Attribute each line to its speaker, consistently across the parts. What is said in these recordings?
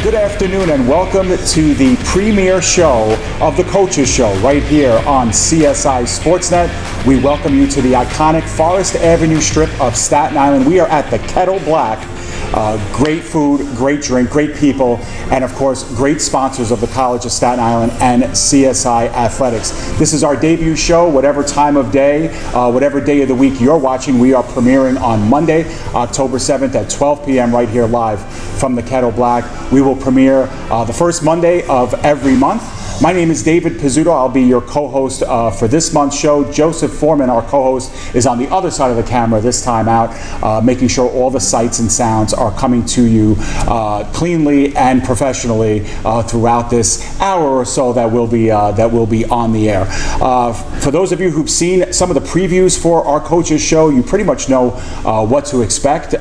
Speaker 1: Good afternoon and welcome to the premiere show of the Coaches Show right here on CSI Sportsnet. We welcome you to the iconic Forest Avenue strip of Staten Island. We are at the Kettle Black. Great food, great drink, great people, and of course, great sponsors of the College of Staten Island and CSI Athletics. This is our debut show, whatever time of day, whatever day of the week you're watching. We are premiering on Monday, October 7th at 12 p.m. right here live from the Kettle Black. We will premiere the first Monday of every month. My name is David Pizzuto. I'll be your co-host for this month's show. Joseph Foreman, our co-host, is on the other side of the camera this time out, making sure all the sights and sounds are coming to you cleanly and professionally throughout this hour or so that will be on the air. For those of you who've seen some of the previews for our Coaches Show, you pretty much know what to expect.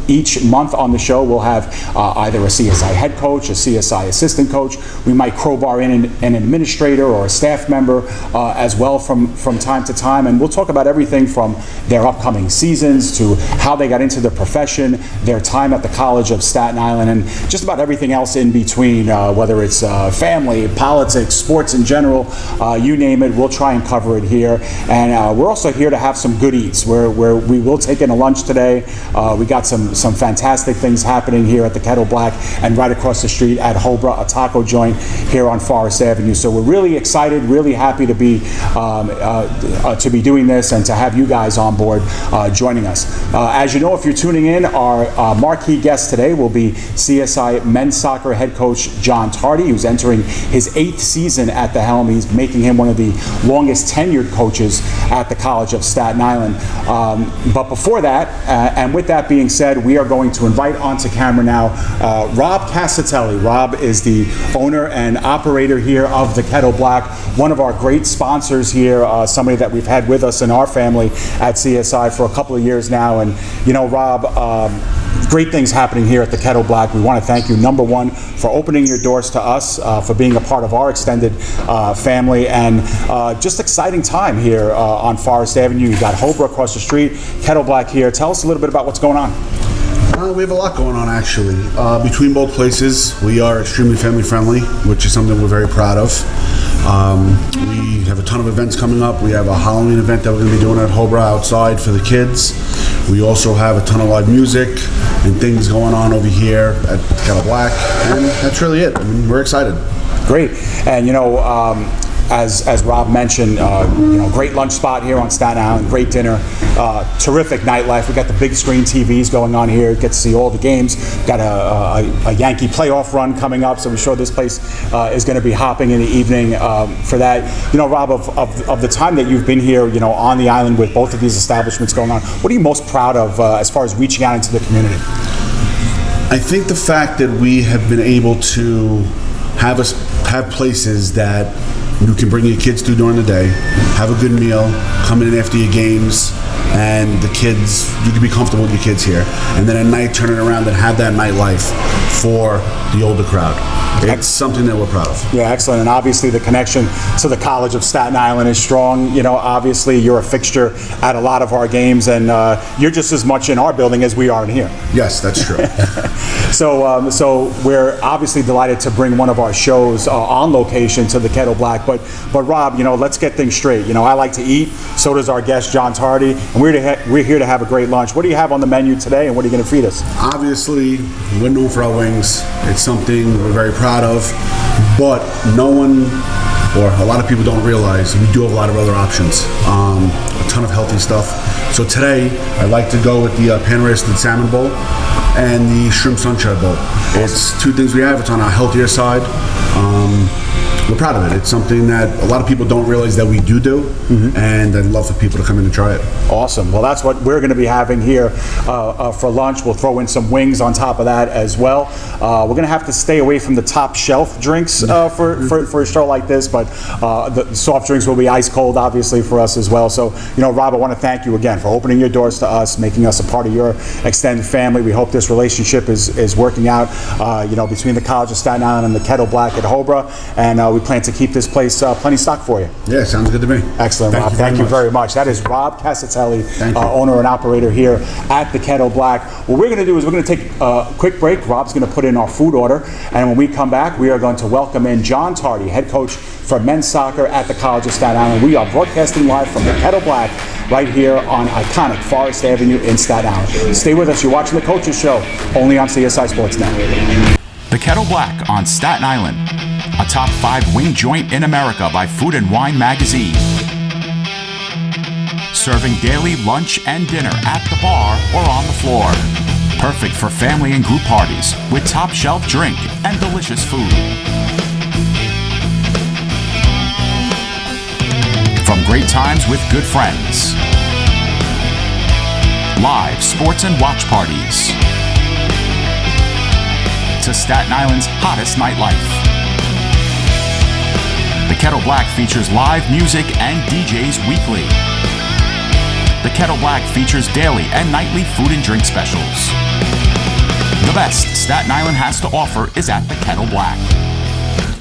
Speaker 1: Each month on the show, we'll have either a CSI head coach, a CSI assistant coach. We might crowbar in an administrator or a staff member as well from time to time, and we'll talk about everything from their upcoming seasons to how they got into the profession, their time at the College of Staten Island, and just about everything else in between, whether it's family, politics, sports in general, you name it, we'll try and cover it here. And we're also here to have some good eats, where we will take in a lunch today. We got some fantastic things happening here at the Kettle Black and right across the street at Hobra, a taco joint here on Forest Avenue. So we're really excited, really happy to be doing this and to have you guys on board joining us. As you know, if you're tuning in, our marquee guest today will be CSI men's soccer head coach John Tardy, who's entering his 8th season at the helm. He's making him one of the longest tenured coaches at the College of Staten Island. But before that, and with that being said, we are going to invite onto camera now Rob Casatelli. Rob is the owner and operator here of the Kettle Black, one of our great sponsors here, somebody that we've had with us in our family at CSI for a couple of years now. And you know, Rob, great things happening here at the Kettle Black. We want to thank you, number one, for opening your doors to us, for being a part of our extended family, and just exciting time here on Forest Avenue. You've got Hobra across the street, Kettle Black here. Tell us a little bit about what's going on.
Speaker 2: We have a lot going on, actually. Between both places, we are extremely family friendly, which is something we're very proud of. We have a ton of events coming up. We have a Halloween event that we're going to be doing at Hobra outside for the kids. We also have a ton of live music and things going on over here at Kettle Black, and that's really it. I mean, we're excited. Great.
Speaker 1: And you know, as Rob mentioned, great lunch spot here on Staten Island, great dinner, terrific nightlife. We got the big screen TVs going on here, get to see all the games. Got a Yankee playoff run coming up, so we're sure this place is going to be hopping in the evening for that. You know, Rob, of the time that you've been here, you know, on the island with both of these establishments going on, what are you most proud of as far as reaching out into the community?
Speaker 2: I think the fact that we have been able to have places that you can bring your kids to during the day, have a good meal, come in after your games, and the kids, you can be comfortable with your kids here. And then at night, turn it around and have that nightlife for the older crowd. It's something that we're proud of.
Speaker 1: Yeah, excellent. And obviously the connection to the College of Staten Island is strong. You know, obviously you're a fixture at a lot of our games, and you're just as much in our building as we are in here.
Speaker 2: Yes, that's true.
Speaker 1: So we're obviously delighted to bring one of our shows on location to the Kettle Black. But Rob, you know, let's get things straight. You know, I like to eat. So does our guest John Tardy, and we're here to have a great lunch. What do you have on the menu today, and what are you going to feed us?
Speaker 2: Obviously, we're known for our wings. It's something we're very proud of, but no one, or a lot of people don't realize, we do have a lot of other options. A ton of healthy stuff. So today, I'd like to go with the pan-roasted salmon bowl and the shrimp sunshine bowl. It's two things we have. It's on our healthier side. We're proud of it. It's something that a lot of people don't realize that we do, and I'd love for people to come in and try it.
Speaker 1: Awesome. Well, that's what we're going to be having here for lunch. We'll throw in some wings on top of that as well. We're going to have to stay away from the top shelf drinks for a show like this, but the soft drinks will be ice cold, obviously, for us as well. So, you Rob, I want to thank you again for opening your doors to us, making us a part of your extended family. We hope this relationship is working out, between the College of Staten Island and the Kettle Black at Hobra, and we plan to keep this place plenty stocked for you.
Speaker 2: Yeah, sounds good to me.
Speaker 1: Excellent, Rob. Thank you very much. That is Rob Casatelli, owner and operator here at the Kettle Black. What we're going to do is we're going to take a quick break. Rob's going to put in our food order, and when we come back, we are going to welcome in John Tardy, head coach for men's soccer at the College of Staten Island. We are broadcasting live from the Kettle Black right here on iconic Forest Avenue in Staten Island. Stay with us. You're watching The Coaches Show, only on CSI Sportsnet.
Speaker 3: The Kettle Black on Staten Island, a top 5 wing joint in America by Food and Wine magazine. Serving daily lunch and dinner at the bar or on the floor. Perfect for family and group parties with top shelf drink and delicious food. From great times with good friends. Live sports and watch parties. To Staten Island's hottest nightlife. The Kettle Black features live music and DJs weekly. The Kettle Black features daily and nightly food and drink specials. The best Staten Island has to offer is at the Kettle Black.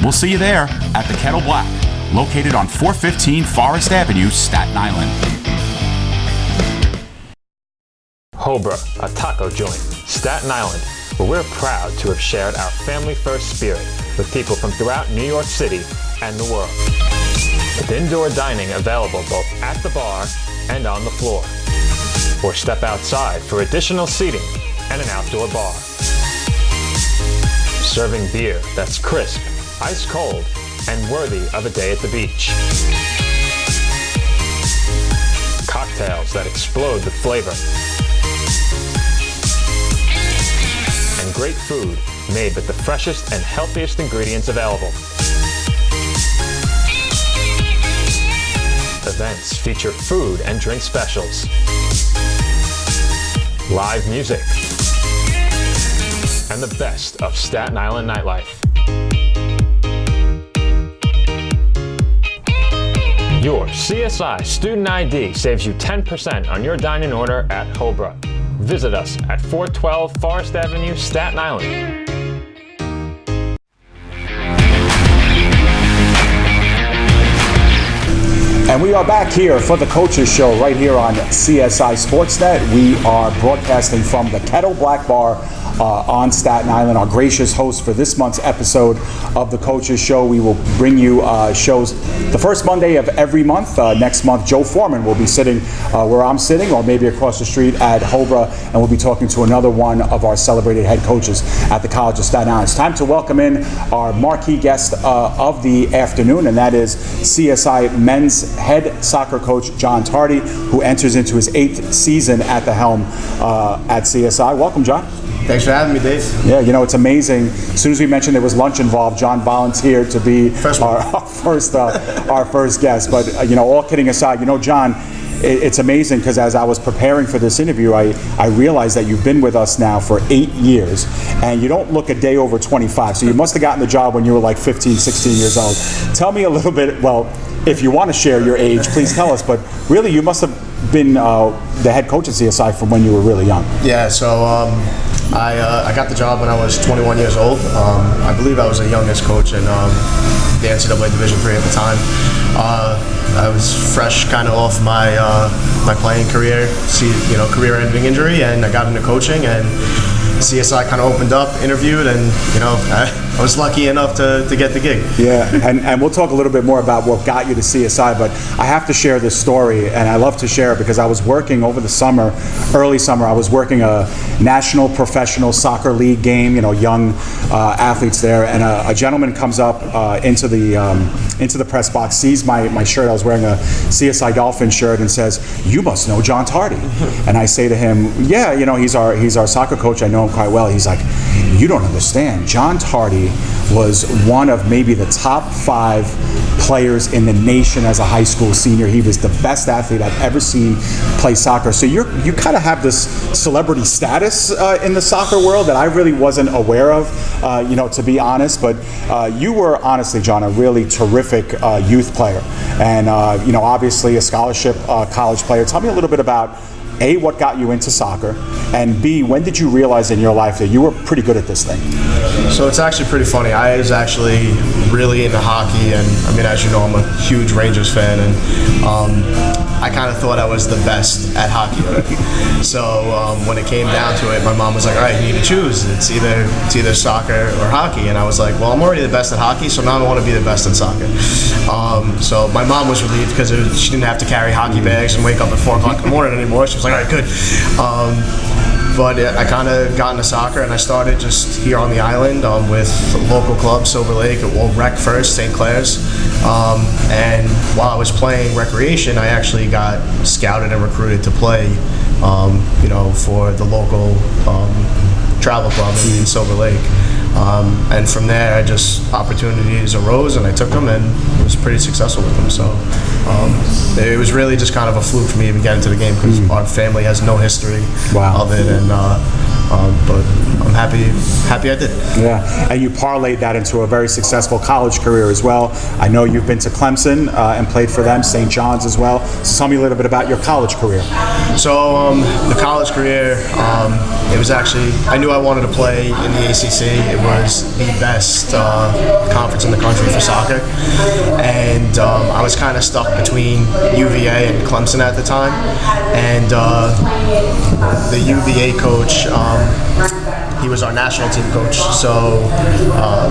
Speaker 3: We'll see you there at the Kettle Black, located on 415 Forest Avenue, Staten Island.
Speaker 4: Hobra, a taco joint, Staten Island, where we're proud to have shared our family-first spirit with people from throughout New York City and the world. With indoor dining available both at the bar and on the floor. Or step outside for additional seating and an outdoor bar. Serving beer that's crisp, ice cold, and worthy of a day at the beach. Cocktails that explode with flavor. And great food made with the freshest and healthiest ingredients available. Events feature food and drink specials. Live music. And the best of Staten Island nightlife. Your CSI Student ID saves you 10% on your dining order at Hobra. Visit us at 412 Forest Avenue, Staten Island.
Speaker 1: And we are back here for the Coaches Show right here on CSI Sportsnet. We are broadcasting from the Kettle Black Bar on Staten Island. Our gracious host for this month's episode of the Coaches Show. We will bring you shows the first Monday of every month. Next month, Joe Foreman will be sitting where I'm sitting, or maybe across the street at Hobra, and we'll be talking to another one of our celebrated head coaches at the College of Staten Island. It's time to welcome in our marquee guest of the afternoon, and that is CSI men's head soccer coach John Tardy, who enters into his 8th season at the helm at CSI. Welcome, John.
Speaker 5: Thanks for having me, Dave.
Speaker 1: Yeah, it's amazing. As soon as we mentioned there was lunch involved, John volunteered to be our first guest. But all kidding aside, John, it's amazing because as I was preparing for this interview, I realized that you've been with us now for 8 years, and you don't look a day over 25. So you must have gotten the job when you were like 15, 16 years old. Tell me a little bit. Well, if you want to share your age, please tell us. But really, you must have been the head coach at CSI from when you were really young.
Speaker 5: Yeah, so I got the job when I was 21 years old. I believe I was the youngest coach in the NCAA Division III at the time. I was fresh kind of off my my playing career, career-ending injury, and I got into coaching, and CSI kind of opened up, interviewed, and I was lucky enough to get the gig.
Speaker 1: Yeah, and we'll talk a little bit more about what got you to CSI, but I have to share this story, and I love to share it because I was working over the summer, early summer, I was working a national professional soccer league game, young athletes there, and a gentleman comes up into the press box, sees my shirt, I was wearing a CSI Dolphin shirt, and says, "You must know John Tardy." And I say to him, "Yeah, he's our soccer coach, I know him quite well." He's like, you don't understand. John Tardy was one of maybe the top 5 players in the nation as a high school senior. He was the best athlete I've ever seen play soccer. So you kind of have this celebrity status in the soccer world that I really wasn't aware of, to be honest. But you were honestly, John, a really terrific youth player, and obviously a scholarship college player. Tell me a little bit about A, what got you into soccer, and B, when did you realize in your life that you were pretty good at this thing?
Speaker 5: So it's actually pretty funny. I was actually really into hockey, and I mean, as you know, I'm a huge Rangers fan, and I kind of thought I was the best at hockey already. So when it came down to it, my mom was like, all right, you need to choose. It's either soccer or hockey. And I was like, well, I'm already the best at hockey, so now I want to be the best at soccer. So my mom was relieved because she didn't have to carry hockey bags and wake up at 4 o'clock in the morning anymore. She was like, all right, good. But I kind of got into soccer, and I started just here on the island with local clubs, Silver Lake, well, Rec first, St. Clair's. And while I was playing recreation, I actually got scouted and recruited to play, for the local travel club in Silver Lake. And from there, opportunities arose, and I took them, and was pretty successful with them. So it was really just kind of a fluke for me to get into the game because our family has no history of it, and but I'm happy I did.
Speaker 1: Yeah, and you parlayed that into a very successful college career as well. I know you've been to Clemson and played for them, St. John's as well. So tell me a little bit about your college career.
Speaker 5: So the college career, it was actually, I knew I wanted to play in the ACC. It was the best conference in the country for soccer, and I was kind of stuck between UVA and Clemson at the time, and the UVA coach, he was our national team coach, so I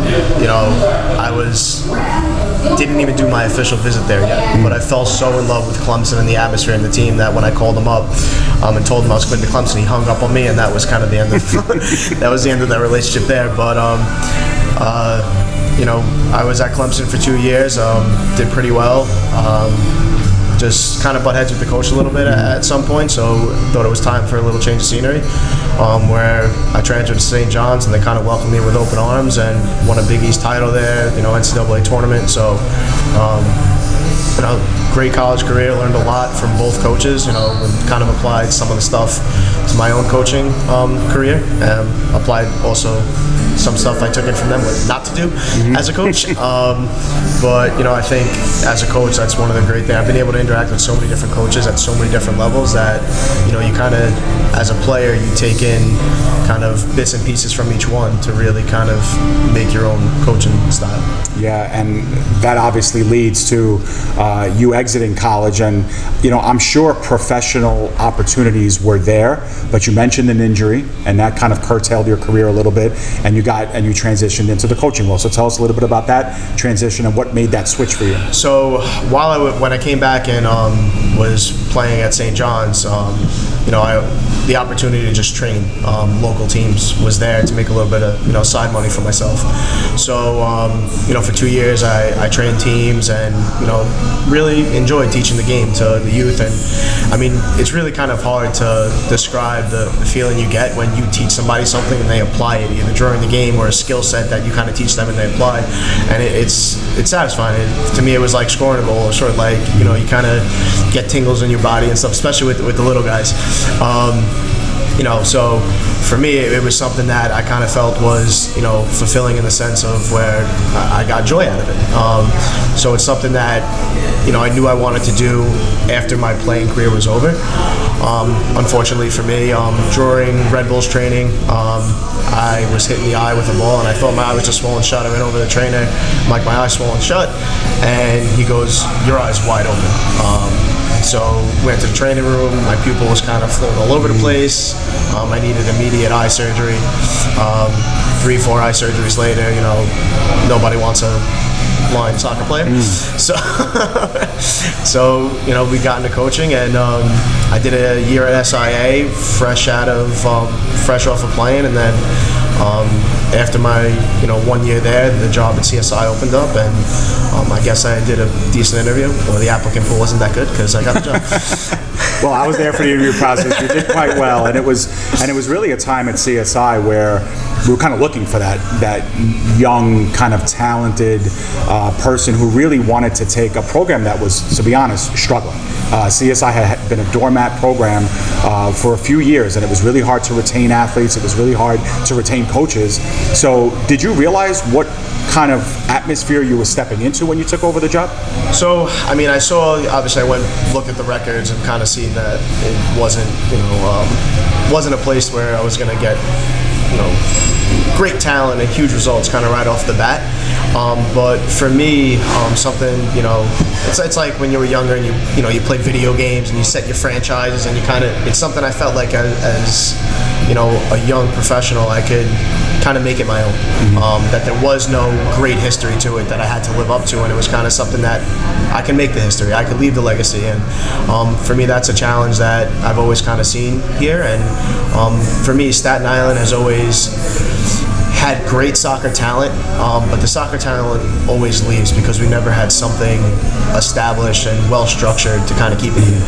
Speaker 5: didn't even do my official visit there yet, but I fell so in love with Clemson and the atmosphere and the team that when I called him up and told him I was going to Clemson, he hung up on me, and that was kind of the end of that relationship there. But I was at Clemson for 2 years, did pretty well. Just kind of butt heads with the coach a little bit at some point, so thought it was time for a little change of scenery, where I transferred to St. John's, and they kind of welcomed me with open arms and won a Big East title there, NCAA tournament. So, great college career, learned a lot from both coaches, and kind of applied some of the stuff to my own coaching career, and applied also some stuff I took in from them not to do as a coach. But I think as a coach, that's one of the great things. I've been able to interact with so many different coaches at so many different levels that you kind of, as a player, you take in kind of bits and pieces from each one to really kind of make your own coaching style.
Speaker 1: Yeah, and that obviously leads to you exiting college, and I'm sure professional opportunities were there, but you mentioned an injury, and that kind of curtailed your career a little bit, and you transitioned into the coaching role. So tell us a little bit about that transition and what made that switch for you.
Speaker 5: So when I came back and was playing at St. John's, the opportunity to just train local teams was there to make a little bit of side money for myself. So for 2 years I trained teams and really enjoyed teaching the game to the youth. And I mean, it's really kind of hard to describe the feeling you get when you teach somebody something and they apply it either during the game or a skill set that you kind of teach them and they apply, and it's satisfying. To me, it was like scoring a goal, sort of like you kind of get tingles in your body and stuff, especially with the little guys. So for me, it was something that I kind of felt was, fulfilling in the sense of where I got joy out of it. So it's something that, I knew I wanted to do after my playing career was over. Unfortunately for me, during Red Bulls training, I was hit in the eye with a ball, and I thought my eye was just swollen shut. I went over to the trainer, I'm like, my eye's swollen shut, and he goes, your eye's wide open. So went to the training room, my pupil was kind of floating all over the place. I needed immediate eye surgery. 3-4 eye surgeries later, nobody wants a blind soccer player. So we got into coaching, and I did a year at SIA, fresh off of playing, and then After my 1 year there, the job at CSI opened up, and I guess I did a decent interview, or the applicant pool wasn't that good because I got the job.
Speaker 1: Well, I was there for the interview process. You did quite well, and it was really a time at CSI where we were kind of looking for that young, kind of talented person who really wanted to take a program that was, to be honest, struggling. CSI had been a doormat program for a few years, and it was really hard to retain athletes. It was really hard to retain coaches. So did you realize what kind of atmosphere you were stepping into when you took over the job?
Speaker 5: So, I mean, obviously I went, looked at the records and kind of seen that it wasn't, wasn't a place where I was going to get, great talent and huge results kind of right off the bat. But for me, something, it's like when you were younger and you played video games and you set your franchises and it's something I felt like as a young professional, I could kind of make it my own. That there was no great history to it that I had to live up to, and it was kind of something that I can make the history, I could leave the legacy, and for me that's a challenge that I've always kind of seen here, and for me Staten Island has always had great soccer talent, but the soccer talent always leaves because we never had something established and well structured to kind of keep it here.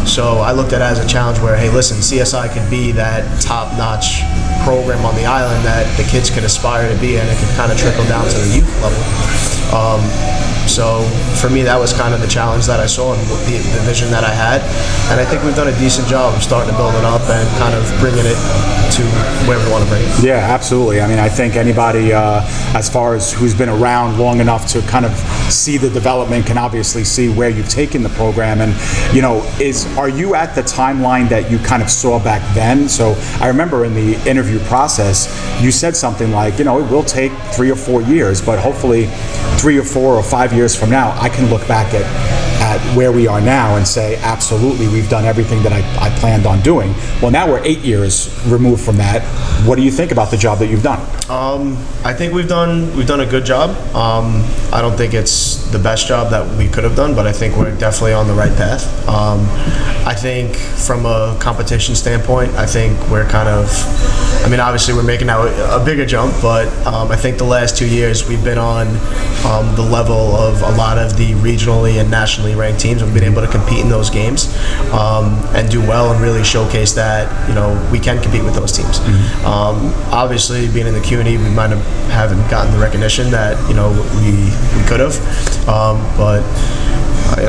Speaker 5: So I looked at it as a challenge where, hey, listen, CSI could be that top-notch program on the island that the kids could aspire to be, and it could kind of trickle down to the youth level. So for me, that was kind of the challenge that I saw and the vision that I had. And I think we've done a decent job of starting to build it up and kind of bringing it to where we want to bring it.
Speaker 1: Yeah, absolutely. I mean, I think anybody, as far as who's been around long enough to kind of see the development, can obviously see where you've taken the program. And, are you at the timeline that you kind of saw back then? So I remember in the interview process, you said something like, it will take 3 or 4 years, but hopefully 3 or 4 or 5 years from now, I can look back at where we are now and say, absolutely, we've done everything that I planned on doing. Well, now we're 8 years removed from that. What do you think about the job that you've done?
Speaker 5: I think we've done a good job. I don't think it's the best job that we could have done, but I think we're definitely on the right path. I think from a competition standpoint, I think we're obviously we're making now a bigger jump, but I think the last 2 years we've been on the level of a lot of the regionally and nationally ranked teams. We've been able to compete in those games and do well and really showcase that we can compete with those teams. Obviously, being in the CUNY, we might haven't gotten the recognition that we could have, but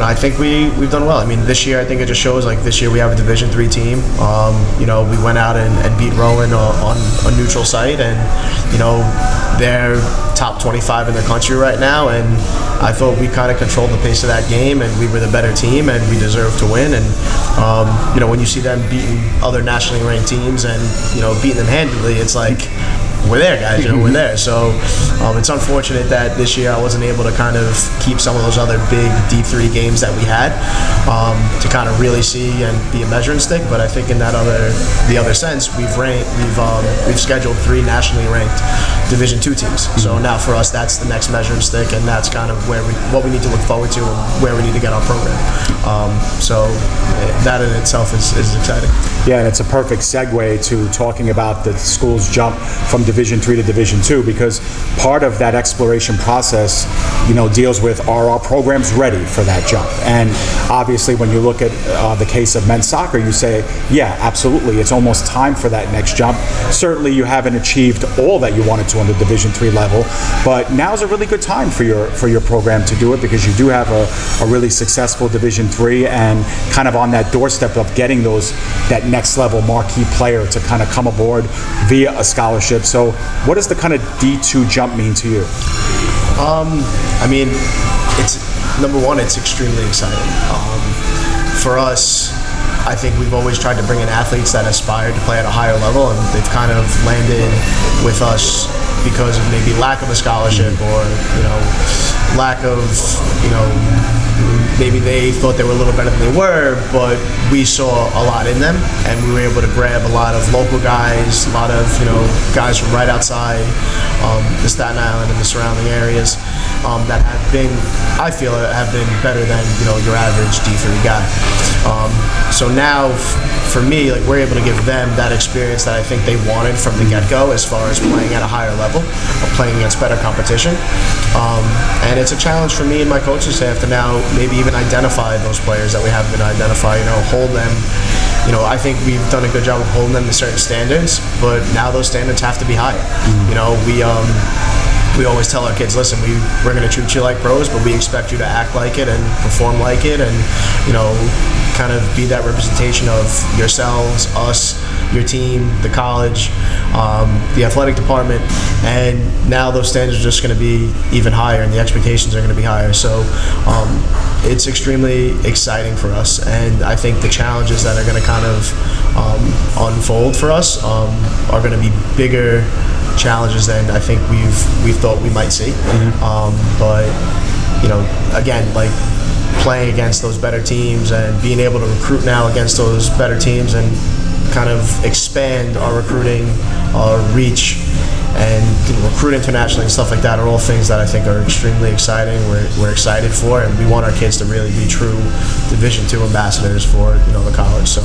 Speaker 5: I think we've done well. I mean, this year I think it just shows, like, this year we have a Division III team. We went out and beat Rowan on a neutral site, and they're top 25 in their country right now, and I thought we kind of controlled the pace of that game, and we were the better team, and we deserved to win. And when you see them beating other nationally ranked teams and beating them handily, it's like, we're there, guys. We're there. So it's unfortunate that this year I wasn't able to kind of keep some of those other big D3 games that we had to kind of really see and be a measuring stick. But I think in the other sense, we've scheduled 3 nationally ranked Division II teams. So now for us, that's the next measuring stick, and that's kind of what we need to look forward to and where we need to get our program. So that in itself is exciting.
Speaker 1: Yeah, and it's a perfect segue to talking about the school's jump from Division III to Division II, because part of that exploration process, deals with, are our programs ready for that jump? And obviously, when you look at the case of men's soccer, you say, yeah, absolutely, it's almost time for that next jump. Certainly, you haven't achieved all that you wanted to on the Division III level, but now's a really good time for your program to do it, because you do have a really successful Division III and kind of on that doorstep of getting that next level marquee player to kind of come aboard via a scholarship. So what does the kind of D2 jump mean to you?
Speaker 5: It's number one, it's extremely exciting. For us, I think we've always tried to bring in athletes that aspire to play at a higher level, and they've kind of landed with us because of maybe lack of a scholarship or lack of maybe they thought they were a little better than they were, but we saw a lot in them, and we were able to grab a lot of local guys, a lot of guys from right outside the Staten Island and the surrounding areas that I feel have been better than your average D3 guy. So now, for me, like, we're able to give them that experience that I think they wanted from the get-go, as far as playing at a higher level or playing against better competition. And it's a challenge for me and my coaching staff to now maybe even identify those players that we haven't been identified. Hold them. I think we've done a good job of holding them to certain standards, but now those standards have to be higher. We always tell our kids, listen, we're going to treat you like pros, but we expect you to act like it and perform like it, and kind of be that representation of yourselves, us, your team, the college, the athletic department. And now those standards are just going to be even higher, and the expectations are going to be higher. So it's extremely exciting for us, and I think the challenges that are going to kind of unfold for us are going to be bigger challenges than I think we thought we might see. But again, like, playing against those better teams and being able to recruit now against those better teams and kind of expand our recruiting, our reach, and recruit internationally and stuff like that are all things that I think are extremely exciting. We're excited for, and we want our kids to really be true Division II ambassadors for the college. So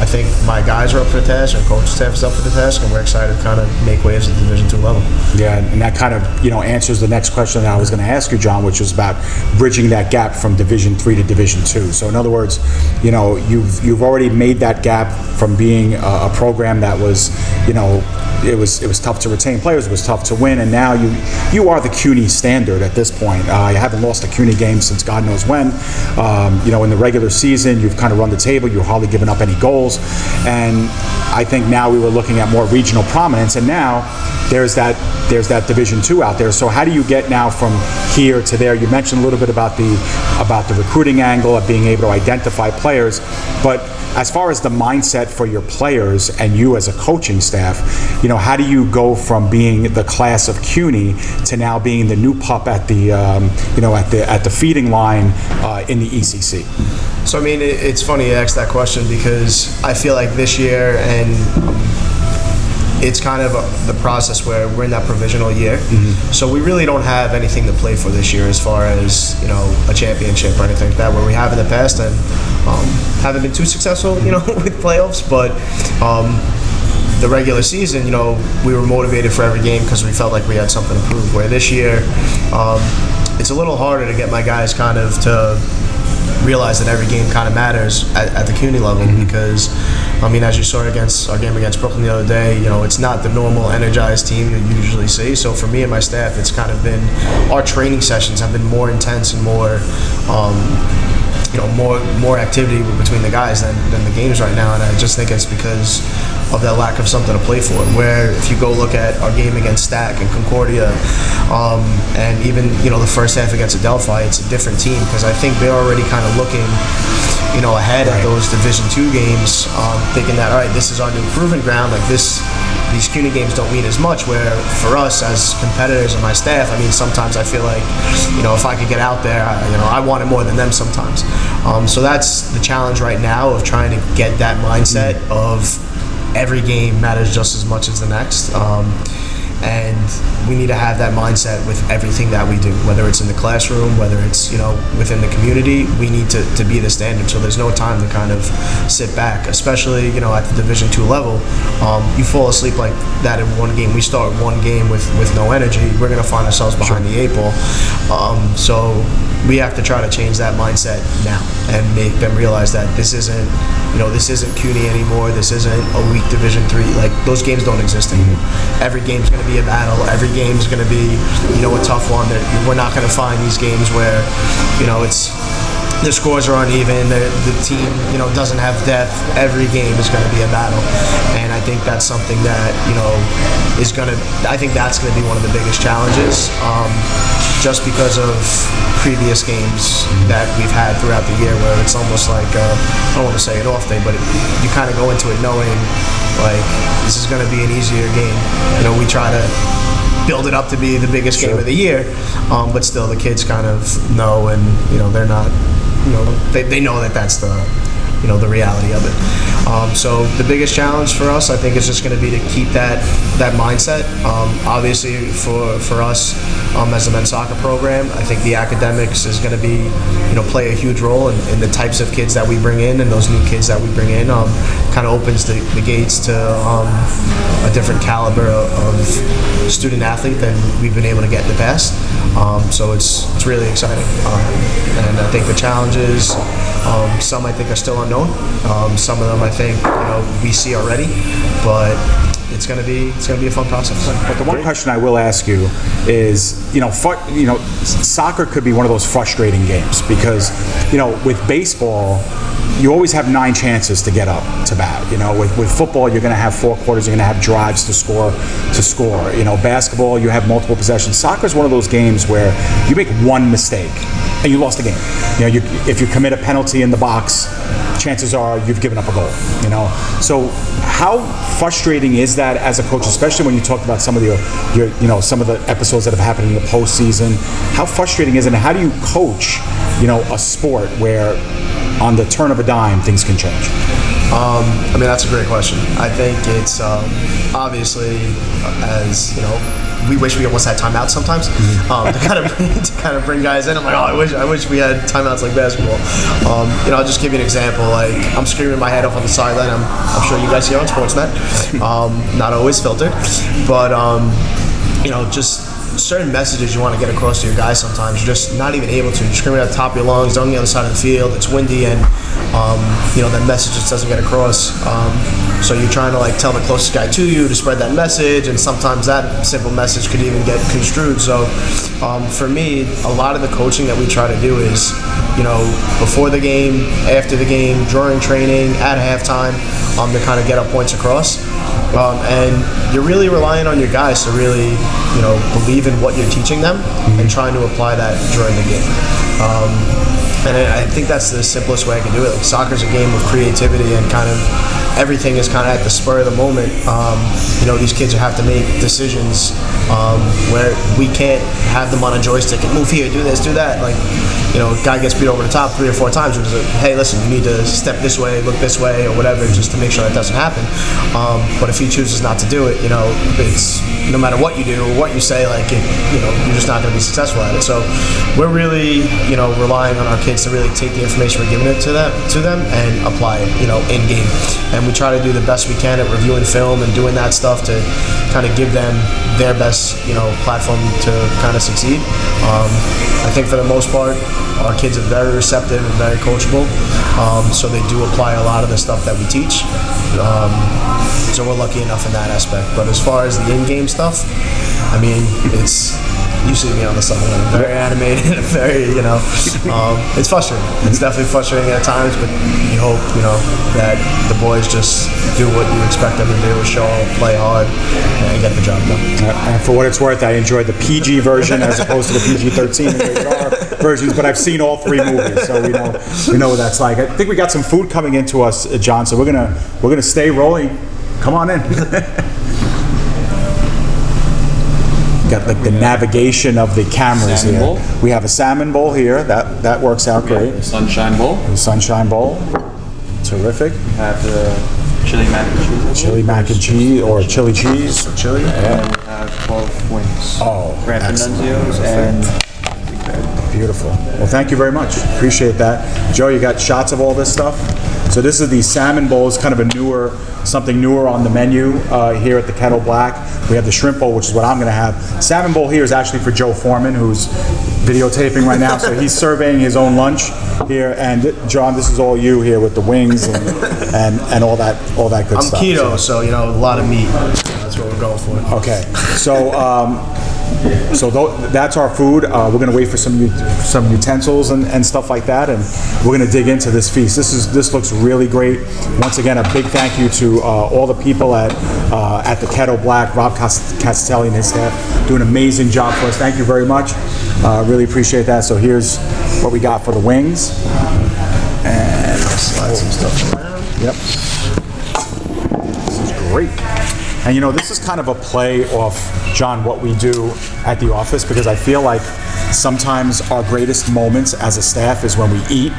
Speaker 5: I think my guys are up for the task, our coaching staff is up for the task, and we're excited to kind of make waves at the Division II level.
Speaker 1: Yeah, and that kind of answers the next question that I was going to ask you, John, which was about bridging that gap from Division III to Division II. So in other words, you've already made that gap from being a program that was it was tough to retain players, it was tough to win, and now you are the CUNY standard at this point. You haven't lost a CUNY game since God knows when. In the regular season, you've kind of run the table, you've hardly given up any goals, and I think now we were looking at more regional prominence, and now there's that Division II out there. So how do you get now from here to there? You mentioned a little bit about the recruiting angle of being able to identify players, but as far as the mindset for your players and you as a coaching staff, how do you go from being the class of CUNY to now being the new pup at the at the feeding line in the ECC?
Speaker 5: So I mean, it's funny you ask that question, because I feel like this year, and it's kind of the process where we're in that provisional year. So we really don't have anything to play for this year as far as a championship or anything like that, where we have in the past, and haven't been too successful with playoffs. But the regular season, we were motivated for every game because we felt like we had something to prove. Where this year, it's a little harder to get my guys kind of to realize that every game kind of matters at the CUNY level, because as you saw against our game against Brooklyn the other day, it's not the normal energized team you usually see. So for me and my staff, it's kind of been, our training sessions have been more intense and more more activity between the guys than the games right now, and I just think it's because of that lack of something to play for. Where if you go look at our game against Stack and Concordia, and even the first half against Adelphi, it's a different team, because I think they're already kind of looking ahead at those Division II games, thinking that, all right, this is our new proving ground. Like these CUNY games don't mean as much. Where for us as competitors and my staff, sometimes I feel like if I could get out there, I want it more than them sometimes. So that's the challenge right now, of trying to get that mindset of every game matters just as much as the next. And we need to have that mindset with everything that we do, whether it's in the classroom, whether it's within the community. We need to be the standard, so there's no time to kind of sit back, especially at the Division II level. You fall asleep like that in one game. We start one game with no energy, we're going to find ourselves behind the eight ball. So we have to try to change that mindset now and make them realize that this isn't CUNY anymore. This isn't a weak Division III. Like, those games don't exist anymore. Every game's going to be a battle. Every game's going to be a tough one. We're not going to find these games where the scores are uneven, the team doesn't have depth. Every game is going to be a battle, and I think that's something that I think that's going to be one of the biggest challenges, just because of previous games that we've had throughout the year, where it's almost like I don't want to say an off day, but you kind of go into it knowing like this is going to be an easier game. We try to build it up to be the biggest game of the year, but still the kids kind of know, and they're not, they know that that's the reality of it. So the biggest challenge for us, I think, is just going to be to keep that that mindset. Obviously, for us as a men's soccer program, I think the academics is going to be, play a huge role in the types of kids that we bring in, and those new kids that we bring in. Kind of opens the gates to a different caliber of student athlete than we've been able to get in the past. So it's really exciting, and I think the challenges, some I think are still unknown. Some of them I think we see already, but it's gonna be a fun process.
Speaker 1: But the one question I will ask you is, soccer could be one of those frustrating games because, with baseball, you always have 9 chances to get up to bat. With football, you're going to have 4 quarters. You're going to have drives to score. Basketball, you have multiple possessions. Soccer is one of those games where you make one mistake and you lost the game. If you commit a penalty in the box, chances are you've given up a goal. So how frustrating is that as a coach, especially when you talk about some of some of the episodes that have happened in the postseason? How frustrating is it, and how do you coach, a sport where on the turn of a dime things can change?
Speaker 5: That's a great question. I think it's obviously, as we wish we almost had timeouts sometimes to kind of bring guys in. I'm like, I wish we had timeouts like basketball. I'll just give you an example. Like, I'm screaming my head off on the sideline. I'm sure you guys see it on Sportsnet. Not always filtered, but just certain messages you want to get across to your guys sometimes. You're just not even able to. You're screaming at the top of your lungs. They're on the other side of the field. It's windy, and that message just doesn't get across. So you're trying to tell the closest guy to you to spread that message, and sometimes that simple message could even get construed. So for me, a lot of the coaching that we try to do is, before the game, after the game, during training, at halftime, to kind of get our points across. And you're really relying on your guys to really, believe in what you're teaching them and trying to apply that during the game. And I think that's the simplest way I can do it. Soccer's a game of creativity, and kind of everything is kind of at the spur of the moment. These kids have to make decisions where we can't have them on a joystick and move here, do this, do that. Guy gets beat over the top 3 or 4 times, and it's hey, listen, you need to step this way, look this way, or whatever, just to make sure that doesn't happen. But if he chooses not to do it, it's no matter what you do or what you say, you're just not going to be successful at it. So we're really, relying on our kids to really take the information we're giving it to them and apply it, in game. And we try to do the best we can at reviewing film and doing that stuff to kind of give them their best, platform to kind of succeed. I think for the most part, our kids are very receptive and very coachable, so they do apply a lot of the stuff that we teach. So we're lucky enough in that aspect. But as far as the in-game stuff, it's, you see me on the sideline, very animated, very, it's frustrating. It's definitely frustrating at times, but you hope, that the boys just do what you expect them to do, show up, play hard, and get the job done.
Speaker 1: And for what it's worth, I enjoyed the PG version as opposed to the PG-13 and rated R versions, but I've seen all 3 movies, so we know what that's like. I think we got some food coming into us, John, so we're gonna stay rolling. Come on in. Got the navigation of the cameras
Speaker 6: salmon
Speaker 1: here.
Speaker 6: Bowl.
Speaker 1: We have a salmon bowl here. That works out great.
Speaker 6: The sunshine bowl.
Speaker 1: The sunshine bowl. Terrific.
Speaker 6: We have the chili mac and cheese.
Speaker 1: Chili mac and cheese or chili cheese. Chili.
Speaker 6: And we have both wings.
Speaker 1: Oh,
Speaker 6: Cramped Nunzios and
Speaker 1: beautiful. Well, thank you very much. Appreciate that. Joe, you got shots of all this stuff? So this is the salmon bowl. It's kind of something newer on the menu here at the Kettle Black. We have the shrimp bowl, which is what I'm going to have. Salmon bowl here is actually for Joe Foreman, who's videotaping right now. So he's surveying his own lunch here. And John, this is all you here with the wings and all that good stuff.
Speaker 5: I'm keto, so a lot of meat. That's what we're going for.
Speaker 1: Okay, so that's our food. We're going to wait for some utensils and stuff like that, and we're going to dig into this feast. This looks really great. Once again, a big thank you to all the people at the Kettle Black. Rob Castelli and his staff do an amazing job for us. Thank you very much. Really appreciate that. So here's what we got for the wings. And
Speaker 5: slide some stuff around.
Speaker 1: Yep. This is great. And this is kind of a play off, John, what we do at the office, because I feel like sometimes our greatest moments as a staff is when we eat.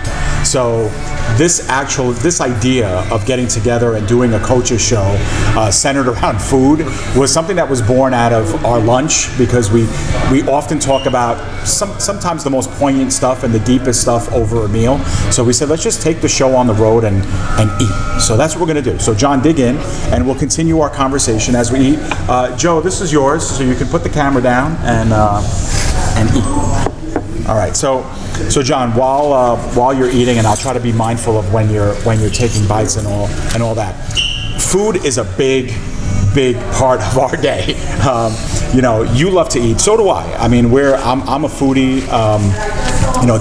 Speaker 1: So this idea of getting together and doing a coaches show centered around food was something that was born out of our lunch, because we often talk about sometimes the most poignant stuff and the deepest stuff over a meal. So we said, let's just take the show on the road and eat. So that's what we're going to do. So John, dig in, and we'll continue our conversation as we eat. Joe, this is yours, so you can put the camera down and eat. All right. So John, while you're eating, and I'll try to be mindful of when you're taking bites and all that. Food is a big part of our day. You love to eat. So do I. I mean, I'm a foodie.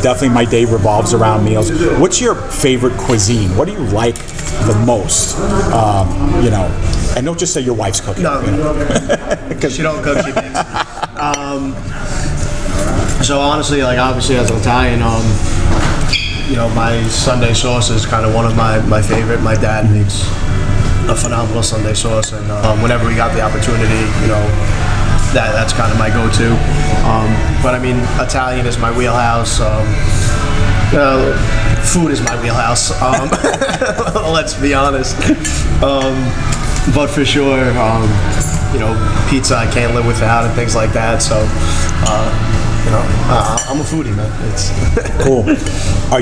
Speaker 1: Definitely my day revolves around meals. What's your favorite cuisine? What do you like the most? And don't just say your wife's cooking.
Speaker 5: No, because she don't cook, she makes. So honestly, obviously as an Italian, my Sunday sauce is kind of one of my favorite. My dad makes a phenomenal Sunday sauce, and whenever we got the opportunity, that's kind of my go-to. But I mean, Italian is my wheelhouse. Food is my wheelhouse. Let's be honest. But for sure, pizza I can't live without, and things like that. So, I'm a foodie, man. It's
Speaker 1: cool. Are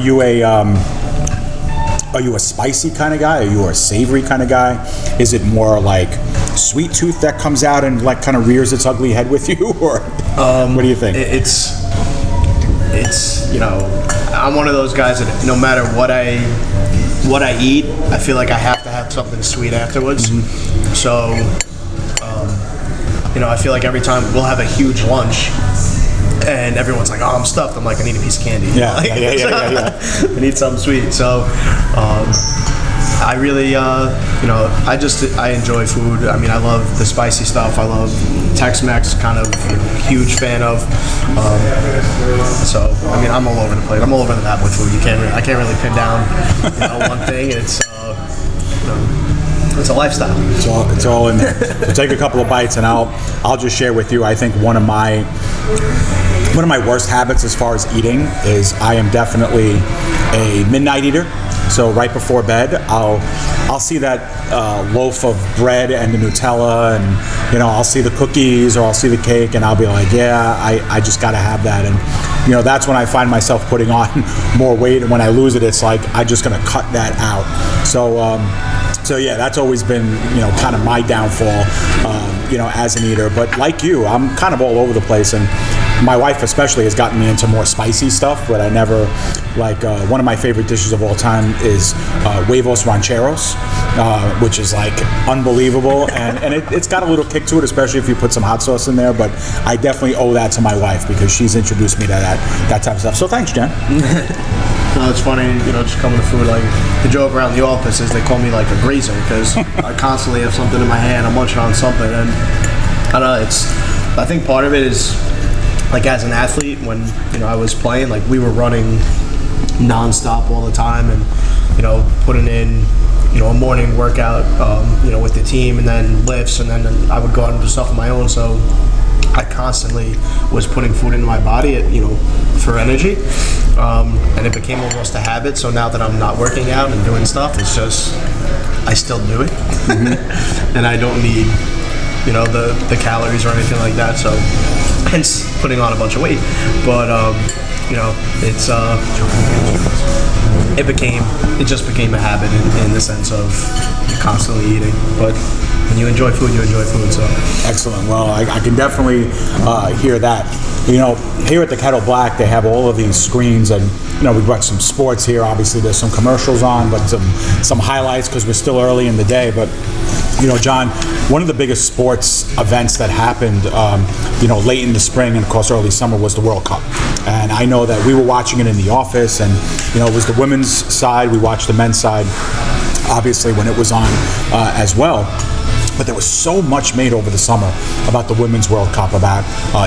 Speaker 1: you a spicy kind of guy? Are you a savory kind of guy? Is it more like sweet tooth that comes out and kind of rears its ugly head with you, or what do you think?
Speaker 5: It's I'm one of those guys that no matter what I eat, I feel like I have to have something sweet afterwards. Mm-hmm. So, I feel like every time we'll have a huge lunch, and everyone's like, "Oh, I'm stuffed." I'm like, "I need a piece of candy."
Speaker 1: Yeah.
Speaker 5: I need something sweet. So, I really, I enjoy food. I mean, I love the spicy stuff. I love Tex-Mex, kind of huge fan of. So, I mean, I'm all over the place. I'm all over the map with food. I can't really pin down, one thing. It's a lifestyle.
Speaker 1: It's all in there. So take a couple of bites, and I'll just share with you. I think one of my worst habits as far as eating is I am definitely a midnight eater. So right before bed, I'll see that loaf of bread and the Nutella, and I'll see the cookies or I'll see the cake, and I'll be like, yeah, I just got to have that. And that's when I find myself putting on more weight, and when I lose it, it's like I'm just going to cut that out. So yeah, that's always been kind of my downfall, as an eater. But like you, I'm kind of all over the place, and my wife especially has gotten me into more spicy stuff. But I never one of my favorite dishes of all time is huevos rancheros, which is unbelievable, and it's got a little kick to it, especially if you put some hot sauce in there. But I definitely owe that to my wife, because she's introduced me to that type of stuff. So thanks, Jen.
Speaker 5: No, it's funny, just coming to food. The joke around the office is they call me a grazer, because I constantly have something in my hand. I'm munching on something, and I don't know. I think part of it is as an athlete, when I was playing, we were running nonstop all the time, and putting in a morning workout, with the team, and then lifts, and then I would go out and do stuff on my own. So I constantly was putting food into my body, for energy, and it became almost a habit. So now that I'm not working out and doing stuff, it's just I still do it, mm-hmm. And I don't need the calories or anything like that. So hence putting on a bunch of weight, but it just became a habit in the sense of constantly eating. But when you enjoy food, you enjoy food. So
Speaker 1: excellent. Well, I can definitely hear that. Here at the Kettle Black, they have all of these screens, and we've got some sports here. Obviously, there's some commercials on, but some highlights because we're still early in the day. But John, one of the biggest sports events that happened, late in the spring and of course early summer was the World Cup. And I know that we were watching it in the office, and it was the women's side. We watched the men's side, obviously, when it was on as well. But there was so much made over the summer about the Women's World Cup, about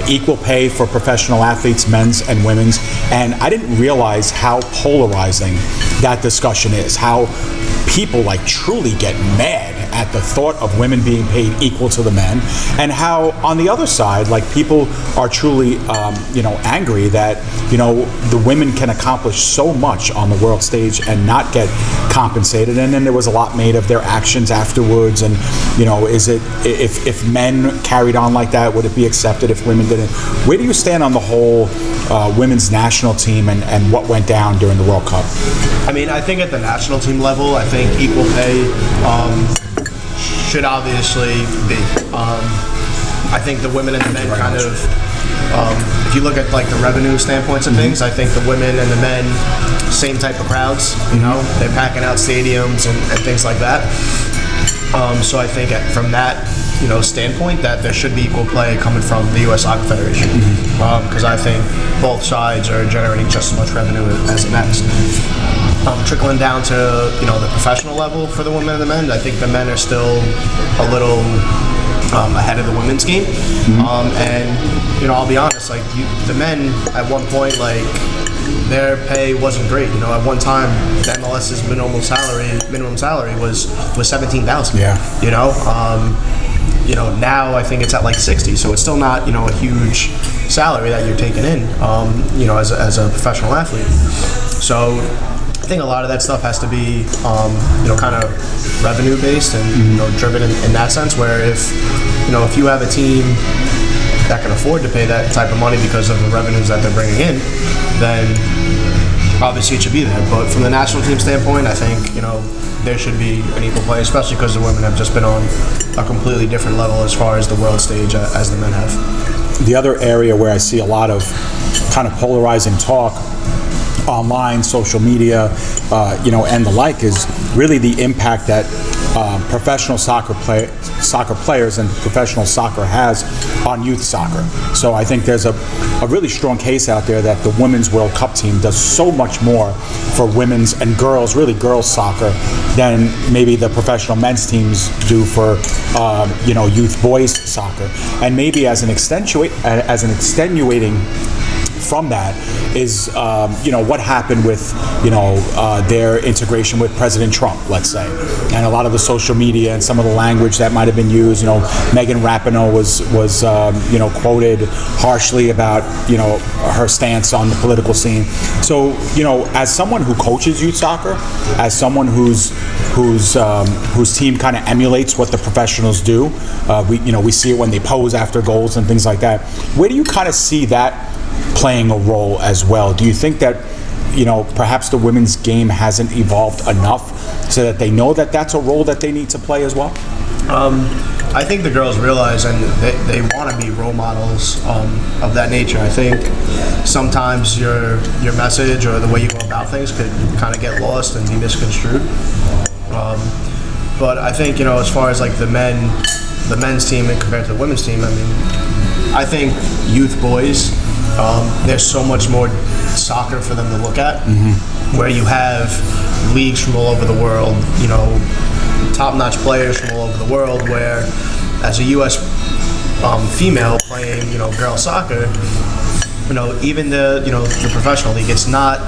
Speaker 1: equal pay for professional athletes, men's and women's. And I didn't realize how polarizing that discussion is, how people truly get mad at the thought of women being paid equal to the men, and how on the other side, like, people are truly, angry that, the women can accomplish so much on the world stage and not get compensated. And then there was a lot made of their actions afterwards. And, is it, if men carried on like that, would it be accepted if women didn't? Where do you stand on the whole women's national team and what went down during the World Cup?
Speaker 5: I mean, I think at the national team level, I think equal pay should obviously be. I think the women and the men kind of, if you look at like the revenue standpoints of things, I think the women and the men, same type of crowds, they're packing out stadiums and things like that. So I think from that, standpoint, that there should be equal play coming from the U.S. Soccer Federation, because I think both sides are generating just as much revenue as the next. Trickling down to the professional level for the women and the men, I think the men are still a little ahead of the women's game, and I'll be honest, like the men at one point, like their pay wasn't great. At one time, the MLS's minimum salary was $17,000. Yeah. Now I think it's at like 60, so it's still not a huge salary that you're taking in, as a professional athlete. So I think a lot of that stuff has to be, kind of revenue based and driven in that sense. Where if you have a team that can afford to pay that type of money because of the revenues that they're bringing in, then obviously it should be there. But from the national team standpoint, I think there should be an equal play, especially because the women have just been on a completely different level as far as the world stage as the men have.
Speaker 1: The other area where I see a lot of kind of polarizing talk online, social media, and the like, is really the impact that professional soccer players and professional soccer has on youth soccer. So I think there's a really strong case out there that the Women's World Cup team does so much more for women's and girls, really girls soccer, than maybe the professional men's teams do for youth boys soccer. And maybe as an extenuating from that is, what happened with, their integration with President Trump, let's say, and a lot of the social media and some of the language that might have been used. Megan Rapinoe was quoted harshly about, her stance on the political scene. So, as someone who coaches youth soccer, as someone whose team kind of emulates what the professionals do, we see it when they pose after goals and things like that. Where do you kind of see that playing a role as well? Do you think that perhaps the women's game hasn't evolved enough so that they know that that's a role that they need to play as well?
Speaker 5: I think the girls realize, and they want to be role models of that nature. I think sometimes your message or the way you go about things could kind of get lost and be misconstrued. But I think as far as like the men's team and compared to the women's team, I mean, I think youth boys, there's so much more soccer for them to look at, where you have leagues from all over the world, top-notch players from all over the world, where as a U.S. Female playing, girls soccer, even the professional league, it's not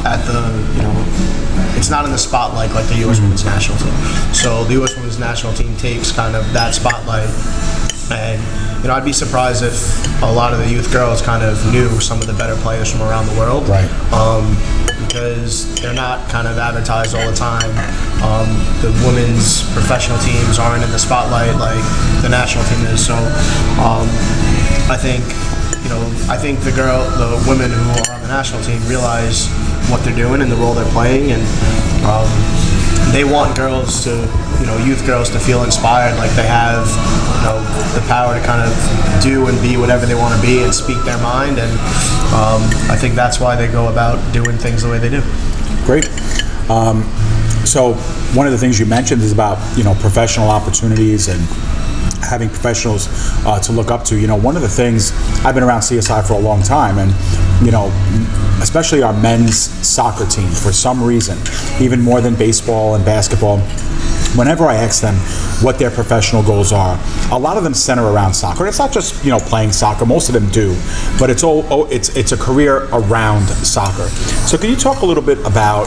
Speaker 5: at the, it's not in the spotlight like the U.S. Women's National Team. So the U.S. Women's National Team takes kind of that spotlight. And I'd be surprised if a lot of the youth girls kind of knew some of the better players from around the world,
Speaker 1: right?
Speaker 5: Because they're not kind of advertised all the time. The women's professional teams aren't in the spotlight like the national team is. So I think the women who are on the national team realize what they're doing and the role they're playing, and they want girls to, youth girls to feel inspired, like they have, the power to kind of do and be whatever they want to be and speak their mind. And I think that's why they go about doing things the way they do.
Speaker 1: Great. So one of the things you mentioned is about, professional opportunities and having professionals to look up to. One of the things, I've been around CSI for a long time, and especially our men's soccer team, for some reason, even more than baseball and basketball, whenever I ask them what their professional goals are, a lot of them center around soccer. It's not just playing soccer; most of them do, but it's a career around soccer. So can you talk a little bit about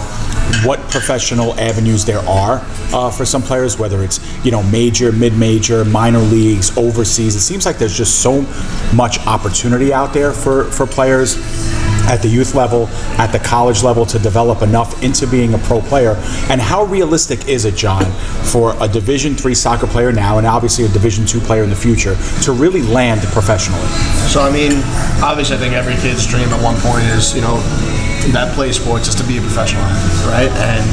Speaker 1: what professional avenues there are for some players, whether it's, major, mid-major, minor leagues, overseas. It seems like there's just so much opportunity out there for players at the youth level, at the college level, to develop enough into being a pro player. And how realistic is it, John, for a Division III soccer player now, and obviously a Division II player in the future, to really land professionally?
Speaker 5: So, obviously I think every kid's dream at one point is, that plays sports is to be a professional athlete, right? And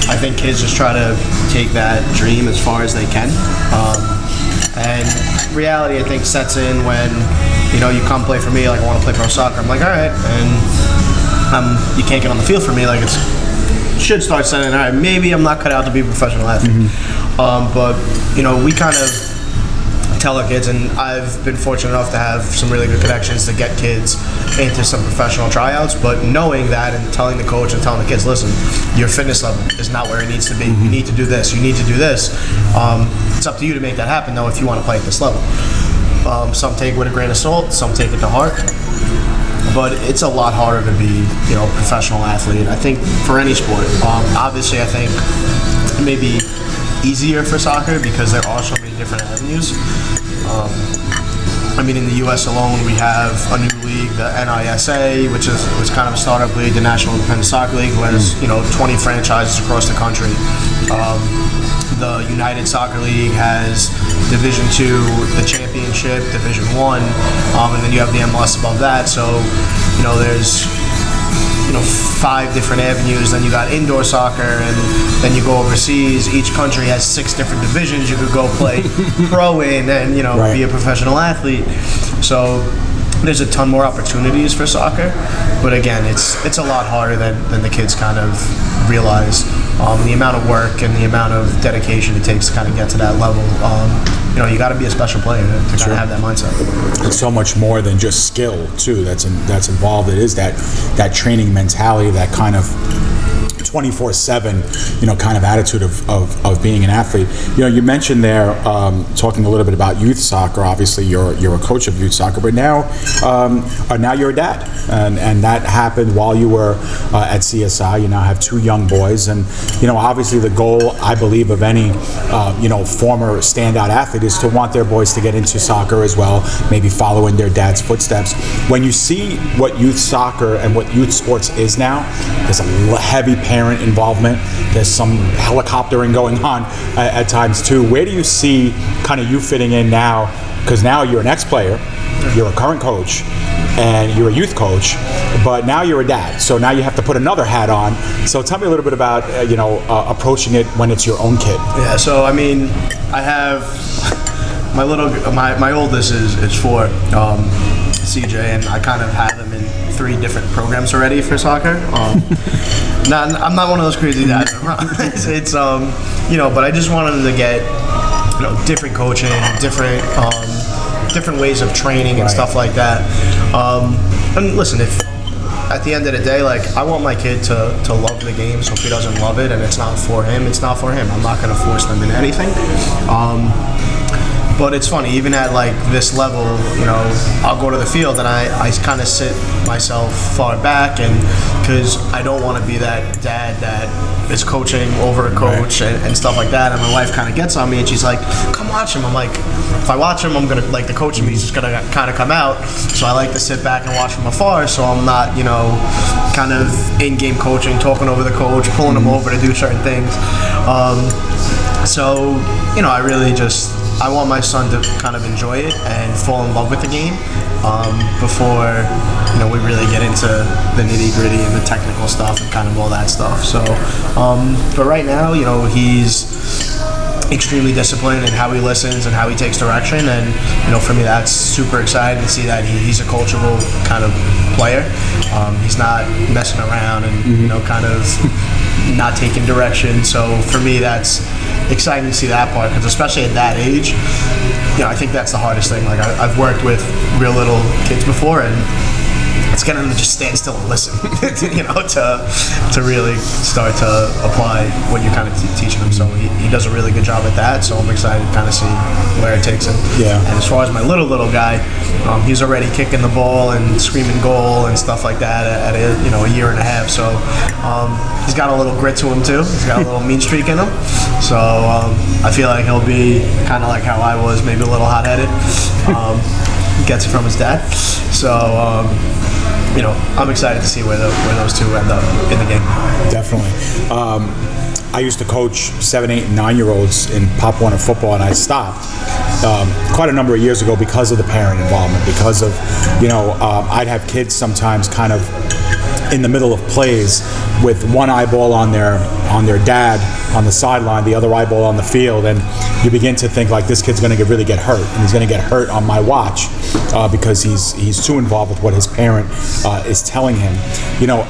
Speaker 5: I think kids just try to take that dream as far as they can. And reality, I think, sets in when, you come play for me, like, I want to play pro soccer. I'm like, all right, and you can't get on the field for me, like, it should start setting, all right, maybe I'm not cut out to be a professional athlete. But, we kind of tell our kids, and I've been fortunate enough to have some really good connections to get kids into some professional tryouts, but knowing that and telling the coach and telling the kids, listen, your fitness level is not where it needs to be. You need to do this, you need to do this. It's up to you to make that happen, though, if you want to play at this level. Some take it with a grain of salt, some take it to heart, but it's a lot harder to be, a professional athlete. I think for any sport. Obviously, I think it may be easier for soccer because there are so many different avenues. In the U.S. alone, we have a new league, the NISA, which was kind of a startup league, the National Independent Soccer League, who has 20 franchises across the country. The United Soccer League has Division II, the Championship, Division I, and then you have the MLS above that. So, there's 5 different avenues. Then you got indoor soccer, and then you go overseas. Each country has 6 different divisions you could go play pro in and be a professional athlete. So there's a ton more opportunities for soccer, but again, it's a lot harder than the kids kind of realize. The amount of work and the amount of dedication it takes to kind of get to that level. You got to be a special player to kind of have that mindset.
Speaker 1: It's so much more than just skill, too, that's involved. It is that training mentality, that kind of 24/7, kind of attitude of being an athlete. You mentioned there, talking a little bit about youth soccer. Obviously, you're a coach of youth soccer, but now you're a dad, and that happened while you were at CSI. You now have 2 young boys, and obviously the goal, I believe, of any former standout athlete is to want their boys to get into soccer as well, maybe follow in their dad's footsteps. When you see what youth soccer and what youth sports is now, there's a heavy parent involvement. There's some helicoptering going on at times too. Where do you see kind of you fitting in now? Because now you're an ex-player, you're a current coach, and you're a youth coach, but now you're a dad. So now you have to put another hat on. So tell me a little bit about approaching it when it's your own kid.
Speaker 5: Yeah. So I have my oldest is 4, CJ, and I kind of have him in 3 different programs already for soccer. I'm not one of those crazy dads. It's but I just wanted to get different coaching, different ways of training and stuff like that. And listen, if at the end of the day, like, I want my kid to love the game. So if he doesn't love it and it's not for him, it's not for him. I'm not going to force them in anything. But it's funny, even at like this level, I'll go to the field and I kind of sit myself far back, and because I don't want to be that dad that is coaching over a coach and stuff like that. And my wife kind of gets on me and she's like, come watch him. I'm like, if I watch him, I'm going to, like, the coach in me is just going to kind of come out. So I like to sit back and watch from afar, so I'm not, kind of in-game coaching, talking over the coach, pulling him over to do certain things. So, I really I want my son to kind of enjoy it and fall in love with the game before, we really get into the nitty-gritty and the technical stuff and kind of all that stuff. So, but right now, he's extremely disciplined in how he listens and how he takes direction, and for me, that's super exciting to see that he's a coachable kind of player. He's not messing around and kind of not taking direction. So for me, that's exciting to see that part, because especially at that age, I think that's the hardest thing. Like, I've worked with real little kids before, and it's getting them to just stand still and listen, to really start to apply what you're kind of teaching them. So he does a really good job at that. So I'm excited to kind of see where it takes him.
Speaker 1: Yeah.
Speaker 5: And as far as my little guy, He's already kicking the ball and screaming goal and stuff like that at a year and a half. So he's got a little grit to him too. He's got a little mean streak in him. So I feel like he'll be kind of like how I was, maybe a little hot-headed. Gets it from his dad. So I'm excited to see where those two end up in the game.
Speaker 1: Definitely. I used to coach 7, 8, and 9-year-olds in Pop Warner football, and I stopped quite a number of years ago because of the parent involvement. Because of, I'd have kids sometimes kind of in the middle of plays with one eyeball on their dad on the sideline, the other eyeball on the field, and you begin to think like this kid's going to really get hurt, and he's going to get hurt on my watch because he's too involved with what his parent is telling him.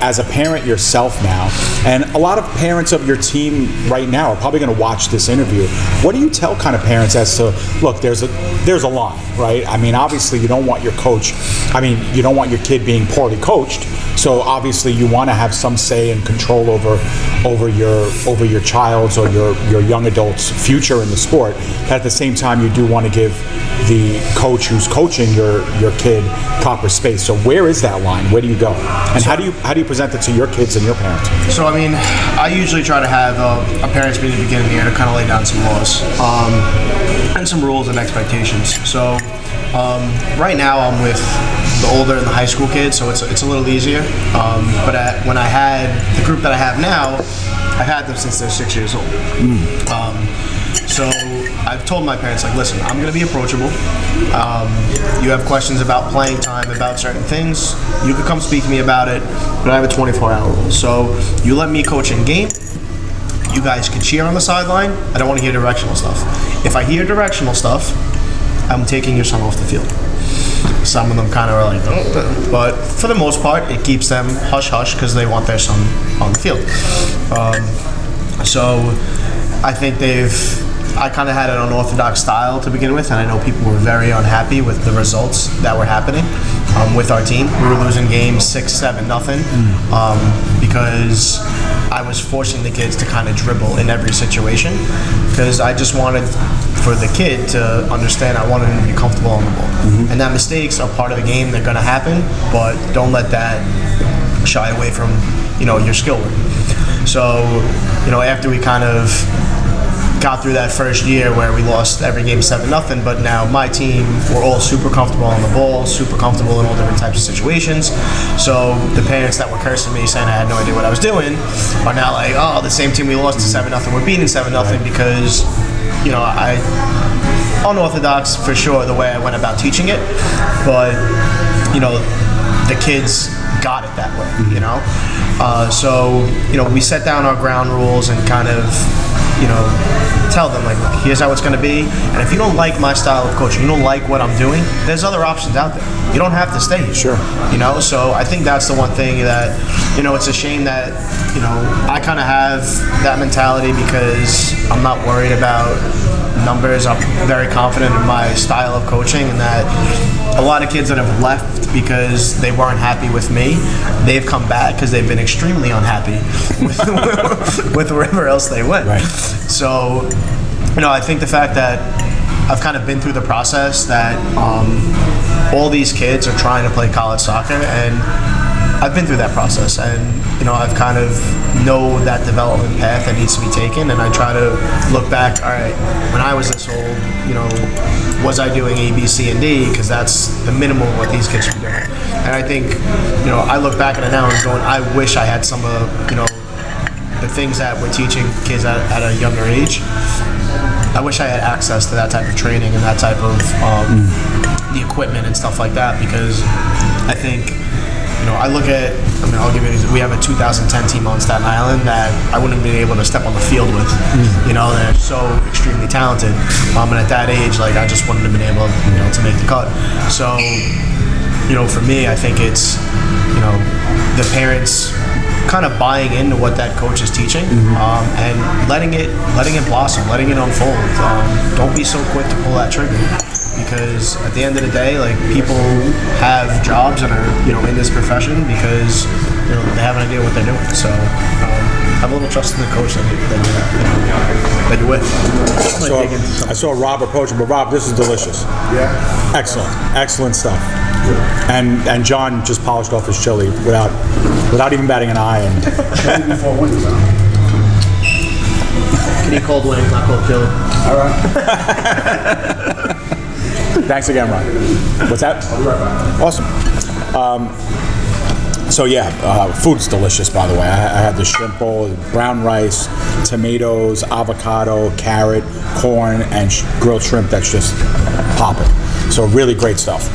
Speaker 1: As a parent yourself now, and a lot of parents of your team right now are probably going to watch this interview. What do you tell kind of parents as to, look, there's a line, right? I mean, obviously you don't want your kid being poorly coached, so obviously you want to have some say and control over your child's or your young adult's future in the sport. But at the same time, you do want to give the coach who's coaching your kid proper space. So where is that line? Where do you go? And how do you present it to your kids and your parents?
Speaker 5: So I usually try to have a parents meeting at the beginning of the year to kind of lay down some laws and some rules and expectations. So right now I'm with the older and the high school kids, so it's a little easier. But when I had the group that I have now, I've had them since they're 6 years old. So I've told my parents, like, listen, I'm going to be approachable. You have questions about playing time, about certain things, you can come speak to me about it, but I have a 24-hour rule. So you let me coach in game. You guys can cheer on the sideline. I don't want to hear directional stuff. If I hear directional stuff, I'm taking your son off the field. Some of them kind of are like, oh, but for the most part, it keeps them hush-hush because they want their son on the field. So I think I kind of had an unorthodox style to begin with, and I know people were very unhappy with the results that were happening with our team. We were losing games 6-7-0 because I was forcing the kids to kind of dribble in every situation because I just wanted for the kid to understand I wanted him to be comfortable on the ball. And that mistakes are part of the game, they're going to happen, but don't let that shy away from your skill work. So after we kind of got through that first year where we lost every game 7-0, but now my team, we're all super comfortable on the ball, super comfortable in all different types of situations. So the parents that were cursing me saying I had no idea what I was doing are now like, oh, the same team we lost to 7-0, we're beating 7-0 because I unorthodox for sure the way I went about teaching it, but the kids got it that way, so we set down our ground rules and kind of tell them like, look, here's how it's going to be, and if you don't like my style of coaching, you don't like what I'm doing, there's other options out there. You don't have to stay here.
Speaker 1: Sure.
Speaker 5: So I think that's the one thing that it's a shame that I kind of have that mentality because I'm not worried about numbers. I'm very confident in my style of coaching, and that a lot of kids that have left because they weren't happy with me, they've come back because they've been extremely unhappy with wherever else they went.
Speaker 1: Right.
Speaker 5: So, I think the fact that I've kind of been through the process that all these kids are trying to play college soccer, and I've been through that process, and I've kind of know that development path that needs to be taken, and I try to look back. All right, when I was this old, was I doing A, B, C, and D? Because that's the minimum of what these kids should be doing. And I think, I look back at it now and going, I wish I had some of, the things that we're teaching kids at a younger age. I wish I had access to that type of training and that type of the equipment and stuff like that, because I think, I look at, I'll give you an example. We have a 2010 team on Staten Island that I wouldn't have been able to step on the field with. They're so extremely talented. And at that age, like, I just wouldn't have been able, to make the cut. So, for me, I think it's, the parents kind of buying into what that coach is teaching, and letting it blossom, letting it unfold. Don't be so quick to pull that trigger, because at the end of the day, like, people have jobs and are in this profession because they have an idea what they're doing. So have a little trust in the coach that you're with.
Speaker 1: So I saw Rob approaching, but Rob, this is delicious.
Speaker 2: Yeah.
Speaker 1: Excellent stuff. And John just polished off his chili without even batting an eye. And
Speaker 2: Chili before wings.
Speaker 5: Can eat cold wings, not cold chili.
Speaker 2: All right.
Speaker 1: thanks again, Ron. What's that?
Speaker 2: I'll be right back.
Speaker 1: Awesome. Food's delicious, by the way. I had the shrimp bowl, brown rice, tomatoes, avocado, carrot, corn, and grilled shrimp that's just popping. So really great stuff.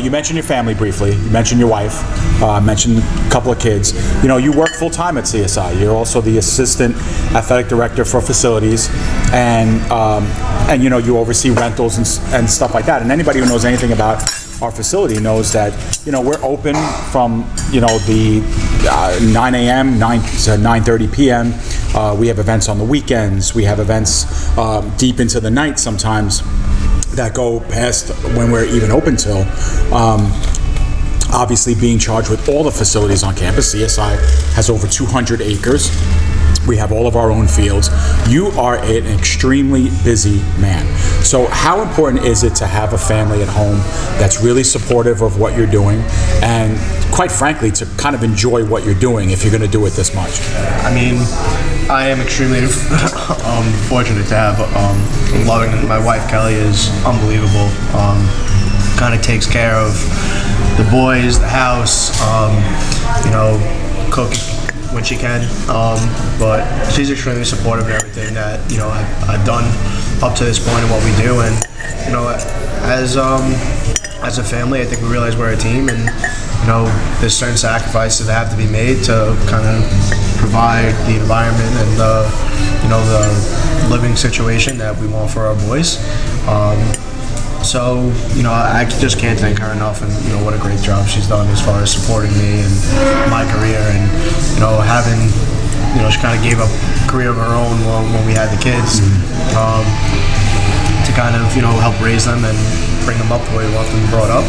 Speaker 1: You mentioned your family briefly. You mentioned your wife. Mentioned a couple of kids. You work full time at CSI. You're also the assistant athletic director for facilities, and you oversee rentals and stuff like that. And anybody who knows anything about our facility knows that we're open from the 9 a.m. 9 to 9:30 p.m. We have events on the weekends. We have events deep into the night sometimes that go past when we're even open till. Obviously, being charged with all the facilities on campus, CSI has over 200 acres. We have all of our own fields. You are an extremely busy man. So how important is it to have a family at home that's really supportive of what you're doing and, quite frankly, to kind of enjoy what you're doing if you're going to do it this much?
Speaker 5: I mean, I am extremely fortunate to have loving. My wife Kelly is unbelievable. Kind of takes care of the boys, the house, cook when she can, but she's extremely supportive of everything that I've done up to this point and what we do. And as a family, I think we realize we're a team, and there's certain sacrifices that have to be made to kind of provide the environment and the living situation that we want for our boys. So, I just can't thank her enough, and, what a great job she's done as far as supporting me and my career, and, having, she kind of gave up a career of her own when we had the kids, to kind of, help raise them and bring them up the way we want them brought up.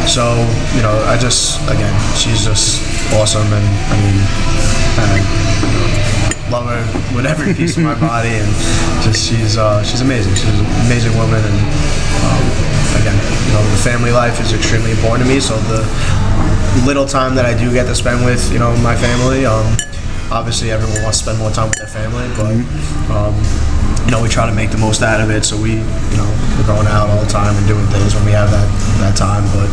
Speaker 5: So, she's just awesome, and, love her with every piece of my body, and just she's amazing. She's an amazing woman, and the family life is extremely important to me. So the little time that I do get to spend with my family, obviously everyone wants to spend more time with their family, but we try to make the most out of it. So we're going out all the time and doing things when we have that time. But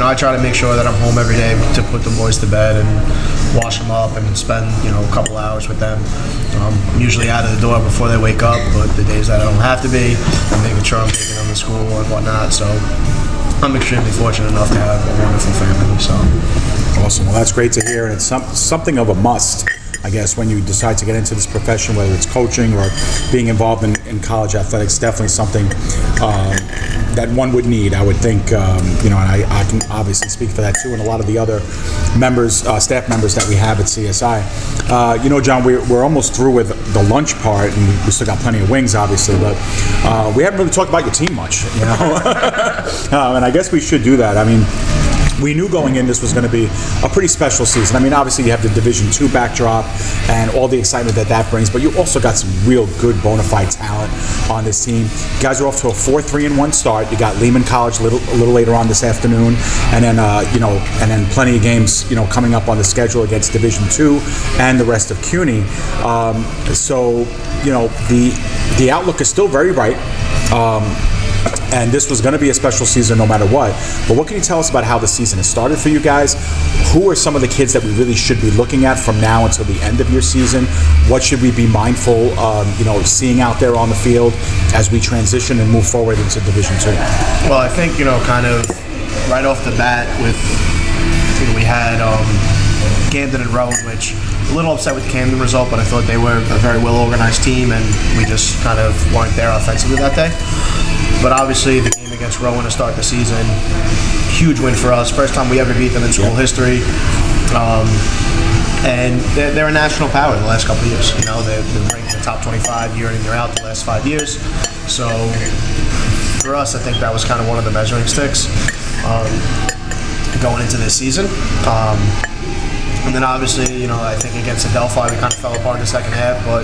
Speaker 5: I try to make sure that I'm home every day to put the boys to bed and wash them up and spend a couple hours with them. I'm usually out of the door before they wake up, but the days that I don't have to be, I'm making sure I'm taking them to school and whatnot. So I'm extremely fortunate enough to have a wonderful family. So
Speaker 1: awesome. Well, that's great to hear, and it's something of a must, I guess, when you decide to get into this profession, whether it's coaching or being involved in college athletics. Definitely something that one would need, I would think, and I can obviously speak for that too, and a lot of the other members, staff members that we have at CSI. John, we're almost through with the lunch part, and we still got plenty of wings, obviously, but we haven't really talked about your team much, and I guess we should do that. I mean, we knew going in this was going to be a pretty special season. I mean, obviously you have the Division II backdrop and all the excitement that brings, but you also got some real good bona fide talent on this team. You guys are off to a 4-3-1 start. You got Lehman College a little later on this afternoon, and then and then plenty of games coming up on the schedule against Division II and the rest of CUNY. The outlook is still very bright. And this was going to be a special season no matter what. But what can you tell us about how the season has started for you guys? Who are some of the kids that we really should be looking at from now until the end of your season? What should we be mindful of, seeing out there on the field as we transition and move forward into Division II?
Speaker 5: Well, I think, kind of right off the bat with, we had Camden and Rowan, which a little upset with the Camden result, but I thought they were a very well-organized team, and we just kind of weren't there offensively that day. But obviously, the game against Rowan to start the season, huge win for us. First time we ever beat them in school history. And they're a national power the last couple of years. They're ranked in the top 25 year in and year out the last 5 years. So for us, I think that was kind of one of the measuring sticks going into this season. And then obviously, I think against Adelphi, we kind of fell apart in the second half, but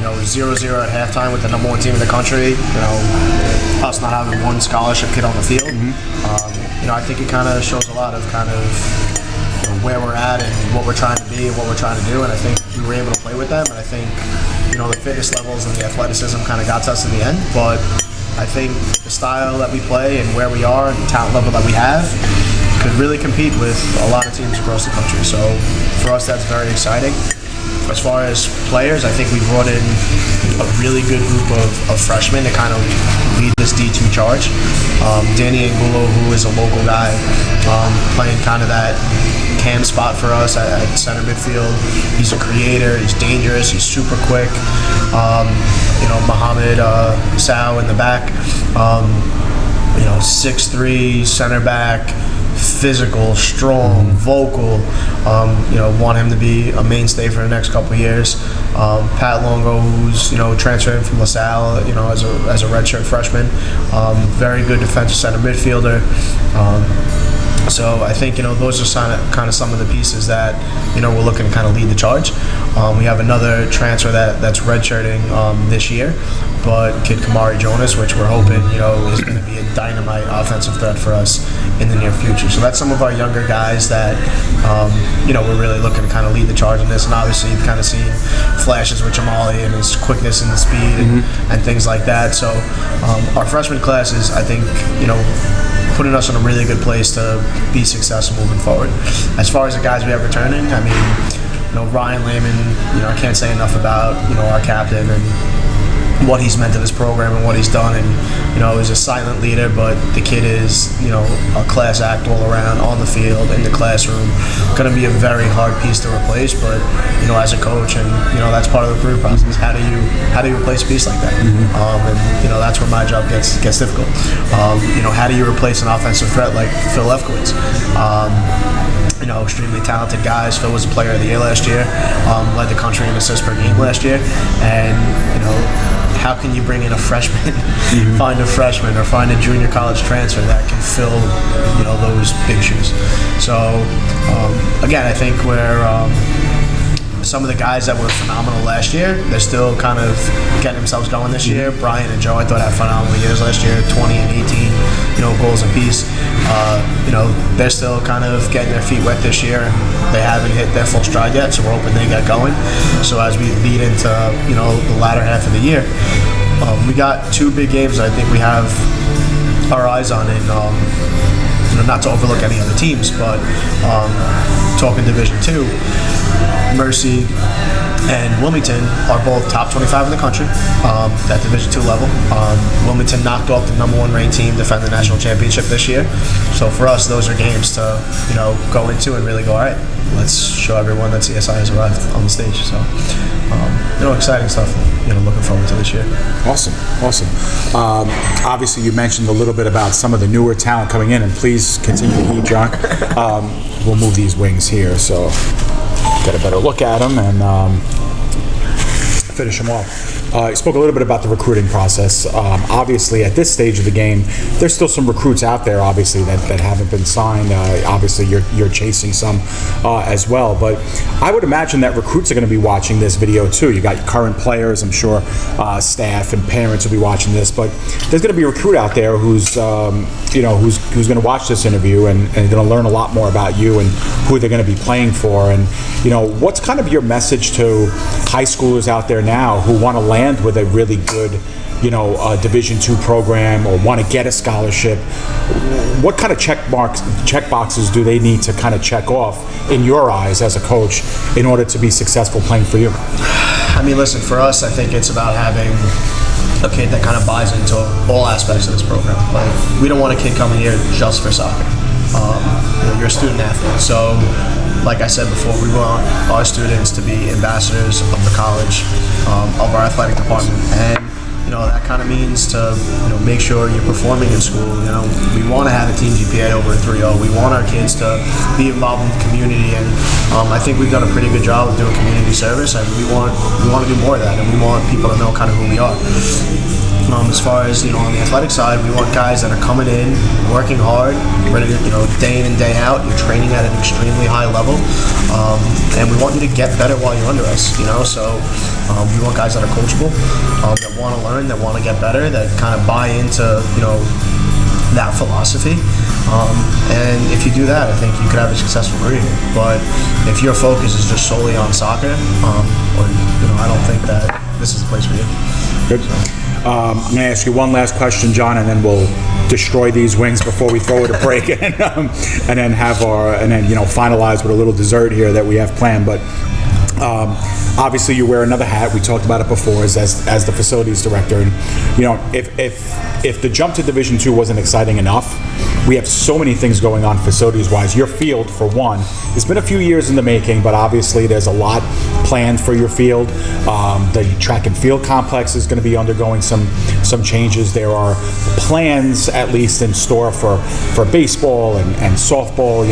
Speaker 5: 0-0 at halftime with the number 1 team in the country. Us not having one scholarship kid on the field. I think it kind of shows a lot of where we're at and what we're trying to be and what we're trying to do. And I think we were able to play with them. And I think the fitness levels and the athleticism kind of got to us in the end. But I think the style that we play and where we are and the talent level that we have could really compete with a lot of teams across the country. So for us, that's very exciting. As far as players, I think we brought in a really good group of freshmen to kind of lead this D2 charge. Danny Angulo, who is a local guy, playing kind of that cam spot for us at center midfield. He's a creator, he's dangerous, he's super quick. Mohamed Sow in the back, 6'3", center back, physical, strong, vocal. Want him to be a mainstay for the next couple of years. Pat Longo, who's transferring from LaSalle, as a redshirt freshman. Very good defensive center midfielder. So I think those are kind of some of the pieces that we're looking to kind of lead the charge. We have another transfer that's redshirting this year, but kid Kamari Jonas, which we're hoping is going to be a dynamite offensive threat for us in the near future. So that's some of our younger guys that we're really looking to kind of lead the charge in this. And obviously you've kind of seen flashes with Jamali and his quickness and speed and things like that. So our freshman class is, I think, putting us in a really good place to be successful moving forward. As far as the guys we have returning, I mean, Ryan Lehman, I can't say enough about, our captain and what he's meant to this program and what he's done. And, he's a silent leader, but the kid is, a class act all around, on the field, in the classroom. Going to be a very hard piece to replace, but, as a coach, and, that's part of the career process. How do you replace a piece like that? And, that's where my job gets difficult. How do you replace an offensive threat like Phil Lefkowitz? Extremely talented guys. Phil was a player of the year last year, led the country in assists per game last year, and how can you bring in a freshman, find a freshman or find a junior college transfer that can fill those big shoes? So again, I think we're some of the guys that were phenomenal last year, they're still kind of getting themselves going this year. Brian and Joe, I thought, had phenomenal years last year, 20 and 18, goals apiece. They're still kind of getting their feet wet this year. They haven't hit their full stride yet, so we're hoping they get going. So as we lead into, the latter half of the year, we got 2 big games I think we have our eyes on, and not to overlook any other teams, but talking Division II, Mercy and Wilmington are both top 25 in the country at Division II level. Wilmington knocked off the number 1 ranked team, defend the national championship this year. So for us, those are games to go into and really go, all right, let's show everyone that CSI has arrived on the stage. So exciting stuff. Looking forward to this year.
Speaker 1: Awesome. Obviously, you mentioned a little bit about some of the newer talent coming in, and please continue to heat, John. We'll move these wings here so get a better look at them and finish them off. You spoke a little bit about the recruiting process. Obviously, at this stage of the game, there's still some recruits out there, obviously, that haven't been signed. Obviously, you're chasing some as well. But I would imagine that recruits are going to be watching this video too. You got current players, I'm sure staff and parents will be watching this. But there's going to be a recruit out there who's going to watch this interview and going to learn a lot more about you and who they're going to be playing for. And what's kind of your message to high schoolers out there now who want to land with a really good, Division II program or want to get a scholarship? What kind of check boxes do they need to kind of check off in your eyes as a coach in order to be successful playing for you?
Speaker 5: I mean, listen, for us, I think it's about having a kid that kind of buys into all aspects of this program. Like, we don't want a kid coming here just for soccer. You're a student athlete, so like I said before, we want our students to be ambassadors of the college, of our athletic department, and that kind of means to make sure you're performing in school. We want to have a team GPA over a 3.0. We want our kids to be involved in the community, and I think we've done a pretty good job of doing community service, and we want to do more of that, and we want people to know kind of who we are. As far as, on the athletic side, we want guys that are coming in, working hard, ready to, day in and day out. You're training at an extremely high level, and we want you to get better while you're under us. So we want guys that are coachable, that want to learn, that want to get better, that kind of buy into, that philosophy. And if you do that, I think you could have a successful career. But if your focus is just solely on soccer, I don't think that this is the place for you.
Speaker 1: Good. I'm going to ask you one last question, John, and then we'll destroy these wings before we throw it a break, and then finalize with a little dessert here that we have planned. But obviously, you wear another hat. We talked about it before as the facilities director, and if the jump to Division II wasn't exciting enough, we have so many things going on facilities-wise. Your field, for one, it's been a few years in the making, but obviously there's a lot planned for your field. The track and field complex is going to be undergoing some changes. There are plans, at least in store, for baseball and softball.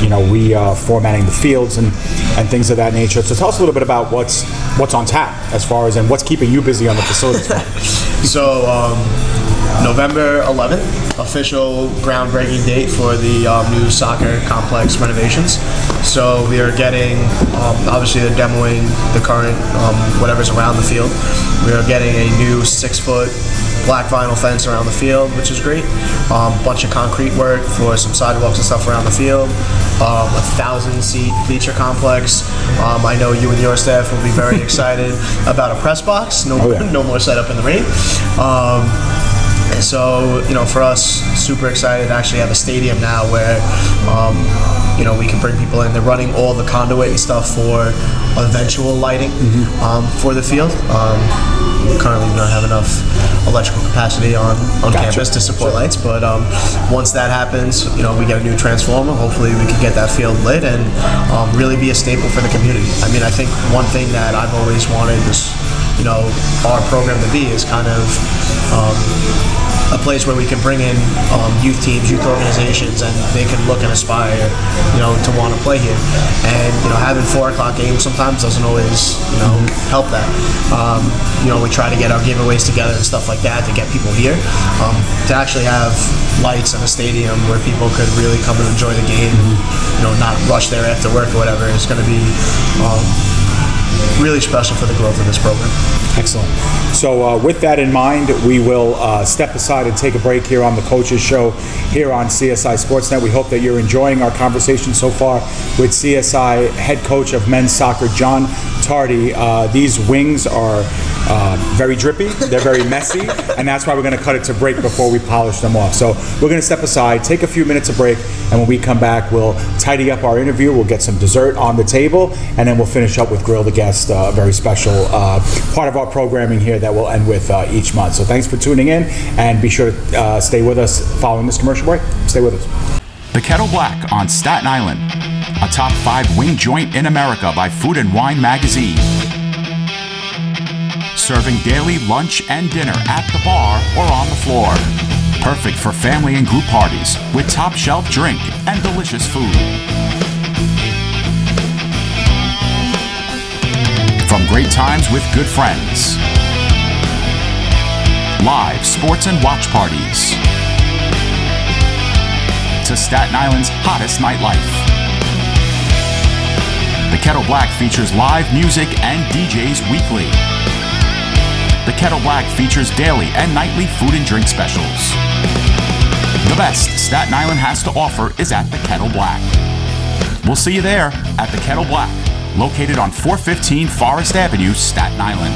Speaker 1: Reformatting the fields and things of that nature. So tell us a little bit about what's on tap as far as and what's keeping you busy on the facilities front.
Speaker 5: So November 11th, official groundbreaking date for the new soccer complex renovations. So we are getting, obviously they're demoing the current, whatever's around the field. We are getting a new 6-foot black vinyl fence around the field, which is great. Bunch of concrete work for some sidewalks and stuff around the field. 1,000-seat bleacher complex. I know you and your staff will be very excited about a press box. No more setup in the rain. So, for us, super excited to actually have a stadium now where, we can bring people in. They're running all the conduit and stuff for eventual lighting for the field. Currently, we don't have enough electrical capacity on campus to support lights, but once that happens, we get a new transformer. Hopefully, we can get that field lit and really be a staple for the community. I mean, I think one thing that I've always wanted this, our program to be is kind of a place where we can bring in youth teams, youth organizations, and they can look and aspire, to want to play here. And having 4 o'clock games sometimes doesn't always, help that. We try to get our giveaways together and stuff like that to get people here. To actually have lights in a stadium where people could really come and enjoy the game, and, not rush there after work or whatever is going to be really special for the growth of this program.
Speaker 1: Excellent. So with that in mind, we will step aside and take a break here on the Coaches Show here on CSI Sportsnet. We hope that you're enjoying our conversation so far with CSI head coach of men's soccer, John Tardy. These wings are very drippy, they're very messy, and that's why we're going to cut it to break before we polish them off. So we're going to step aside, take a few minutes of break, and when we come back, we'll tidy up our interview, we'll get some dessert on the table, and then we'll finish up with Grill the Guest, a very special part of our programming here that we'll end with each month. So thanks for tuning in, and be sure to stay with us following this commercial break. Stay with us.
Speaker 3: The Kettle Black on Staten Island, a top 5 wing joint in America by Food and Wine magazine. Serving daily lunch and dinner at the bar or on the floor. Perfect for family and group parties with top shelf drink and delicious food. From great times with good friends. Live sports and watch parties. To Staten Island's hottest nightlife. The Kettle Black features live music and DJs weekly. The Kettle Black features daily and nightly food and drink specials. The best Staten Island has to offer is at the Kettle Black. We'll see you there at the Kettle Black, located on 415 Forest Avenue, Staten Island.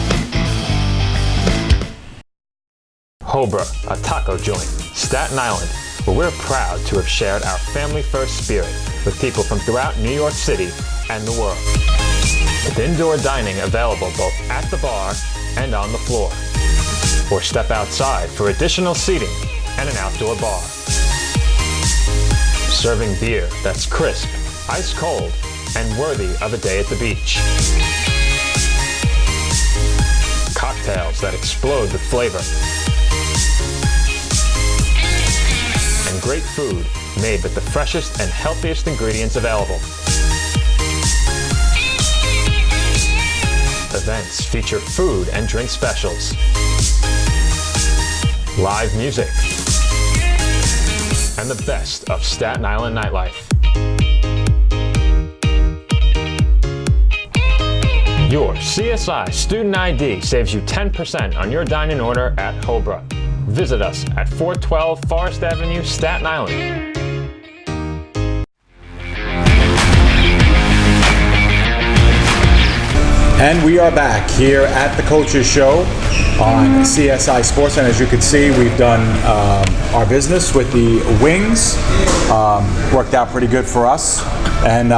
Speaker 4: Hobra, a taco joint, Staten Island, where we're proud to have shared our family-first spirit with people from throughout New York City and the world. With indoor dining available both at the bar and on the floor. Or step outside for additional seating and an outdoor bar. Serving beer that's crisp, ice cold, and worthy of a day at the beach. Cocktails that explode with flavor. And great food made with the freshest and healthiest ingredients available. Events feature food and drink specials. live music, and the best of Staten Island nightlife. Your CSI Student ID saves you 10% on your dining order at Hobra. Visit us at 412 Forest Avenue, Staten Island.
Speaker 1: And we are back here at the Coaches Show on CSI Sports. And as you can see, we've done our business with the wings. Worked out pretty good for us. And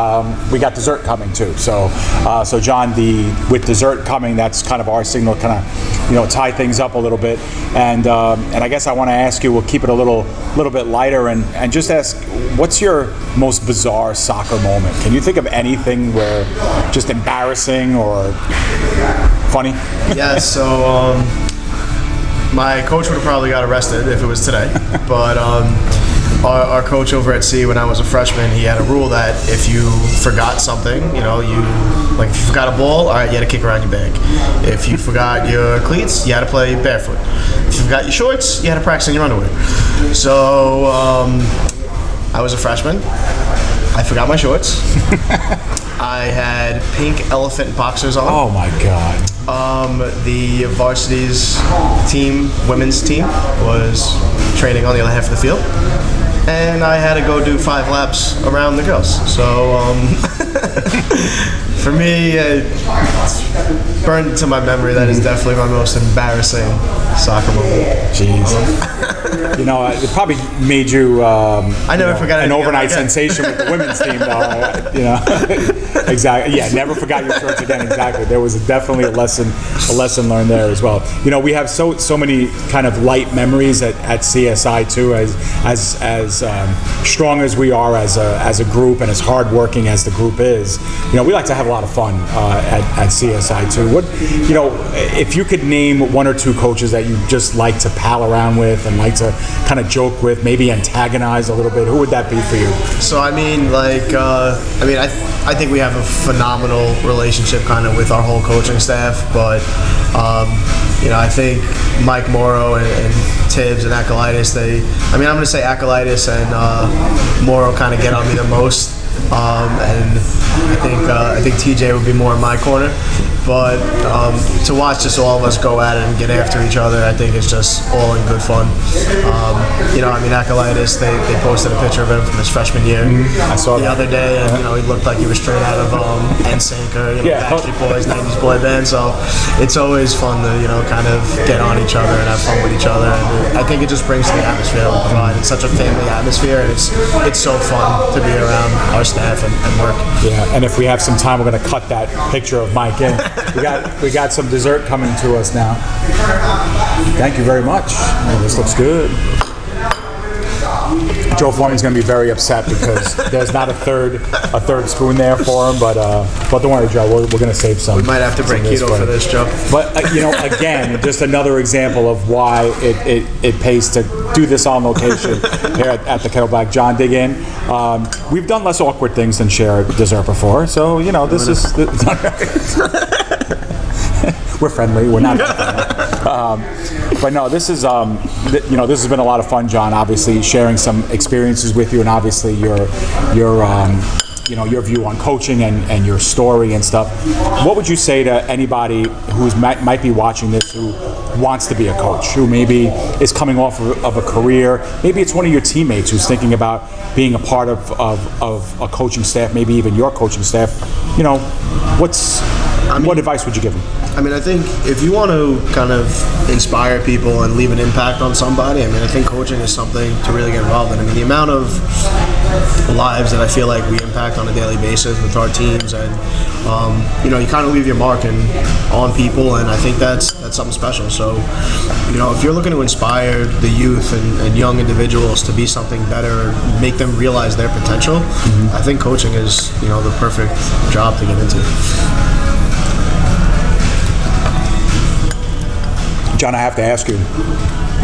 Speaker 1: we got dessert coming too. So John, with dessert coming, that's kind of our signal, kind of, tie things up a little bit. And I guess I want to ask you, we'll keep it a little bit lighter, and just ask, what's your most bizarre soccer moment? Can you think of anything where just embarrassing or funny?
Speaker 5: Yeah, so my coach would have probably got arrested if it was today, but our coach over at C, when I was a freshman, he had a rule that if you forgot something, if you forgot a ball, all right, you had to kick around your bag. If you forgot your cleats, you had to play barefoot. If you forgot your shorts, you had to practice in your underwear. So I was a freshman. I forgot my shorts. I had pink elephant boxers on.
Speaker 1: Oh my God.
Speaker 5: The varsity's team, women's team, was training on the other half of the field. And I had to go do 5 laps around the girls. So for me, it's burned into my memory. That is definitely my most embarrassing soccer moment.
Speaker 1: Jeez. It probably made you
Speaker 5: I never forgot
Speaker 1: an
Speaker 5: anything
Speaker 1: overnight
Speaker 5: again.
Speaker 1: sensation with the women's team, though. Exactly. Yeah, never forgot your shorts again. Exactly. There was definitely a lesson learned there as well. We have so many kind of light memories at CSI too, as strong as we are as a group and as hardworking as the group is. We like to have a lot of fun at CSI too. What if you could name one or two coaches that you just like to pal around with and like to kind of joke with, maybe antagonize a little bit, who would that be for you?
Speaker 5: So I think we have a phenomenal relationship kind of with our whole coaching staff, but I think Mike Morrow and Tibbs and Acolytis, I'm going to say Acolytis and Morrow kind of get on me the most, and I think TJ would be more in my corner. But to watch just all of us go at it and get after each other, I think it's just all in good fun. Acolytis, they posted a picture of him from his freshman year
Speaker 1: I saw
Speaker 5: the other day, and he looked like he was straight out of NSYNC or Backstreet Boys, 90s boy band. So it's always fun to kind of get on each other and have fun with each other. And I think it just brings to the atmosphere that we provide. It's such a family atmosphere, and it's so fun to be around our staff and work.
Speaker 1: Yeah, and if we have some time, we're going to cut that picture of Mike in. We got some dessert coming to us now. Thank you very much. Oh, this looks good. Joe Foreman's going to be very upset because there's not a third spoon there for him. But don't worry, Joe. We're going to save some.
Speaker 5: We might have to break keto for this, Joe.
Speaker 1: But again, just another example of why it pays to do this on location here at the Kettle Black. John, dig in. We've done less awkward things than share dessert before, so this is. We're friendly. We're not. But no, this is this has been a lot of fun, John. Obviously, sharing some experiences with you, and obviously your view on coaching and your story and stuff. What would you say to anybody who might be watching this who wants to be a coach, who maybe is coming off of a career? Maybe it's one of your teammates who's thinking about being a part of a coaching staff, maybe even your coaching staff. What advice would you give them?
Speaker 5: I think if you want to kind of inspire people and leave an impact on somebody, I think coaching is something to really get involved in. The amount of lives that I feel like we impact on a daily basis with our teams, and you kind of leave your mark on people, and I think that's something special. So, if you're looking to inspire the youth and young individuals to be something better, make them realize their potential, I think coaching is the perfect job to get into.
Speaker 1: John, I have to ask you,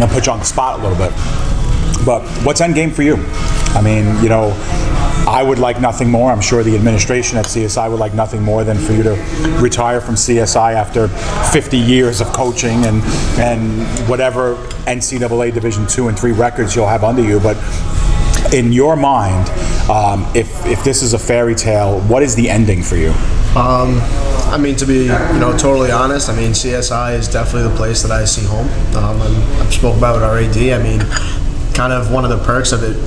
Speaker 1: I'll put you on the spot a little bit, but what's end game for you? I would like nothing more. I'm sure the administration at CSI would like nothing more than for you to retire from CSI after 50 years of coaching and whatever NCAA Division II and III records you'll have under you. But in your mind, if this is a fairy tale, what is the ending for you?
Speaker 5: I mean, to be totally honest, I mean, CSI is definitely the place that I see home. I've spoke about it already. I mean, kind of one of the perks of it,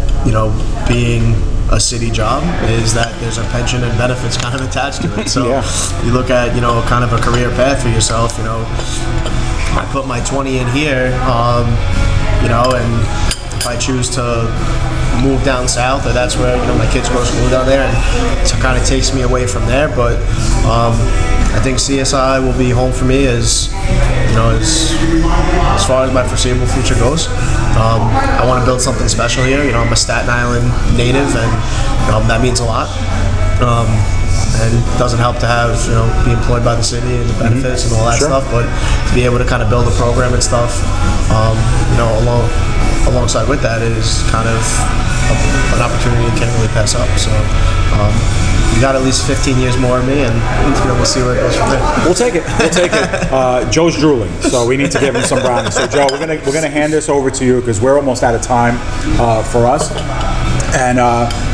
Speaker 5: being a city job is that there's a pension and benefits kind of attached to it. So you look at, kind of a career path for yourself. I put my 20 in here, and if I choose to move down south, or that's where my kids go to school down there, and so it kind of takes me away from there. But I think CSI will be home for me as far as my foreseeable future goes. I want to build something special here. I'm a Staten Island native, and that means a lot. And it doesn't help to have be employed by the city and the benefits and all that stuff, but to be able to kind of build a program and stuff, alongside with that is kind of an opportunity you can't really pass up. So you got at least 15 years more of me, and we'll see where it goes from there.
Speaker 1: We'll take it. Joe's drooling, so we need to give him some brownies. So Joe, we're gonna hand this over to you because we're almost out of time for us. And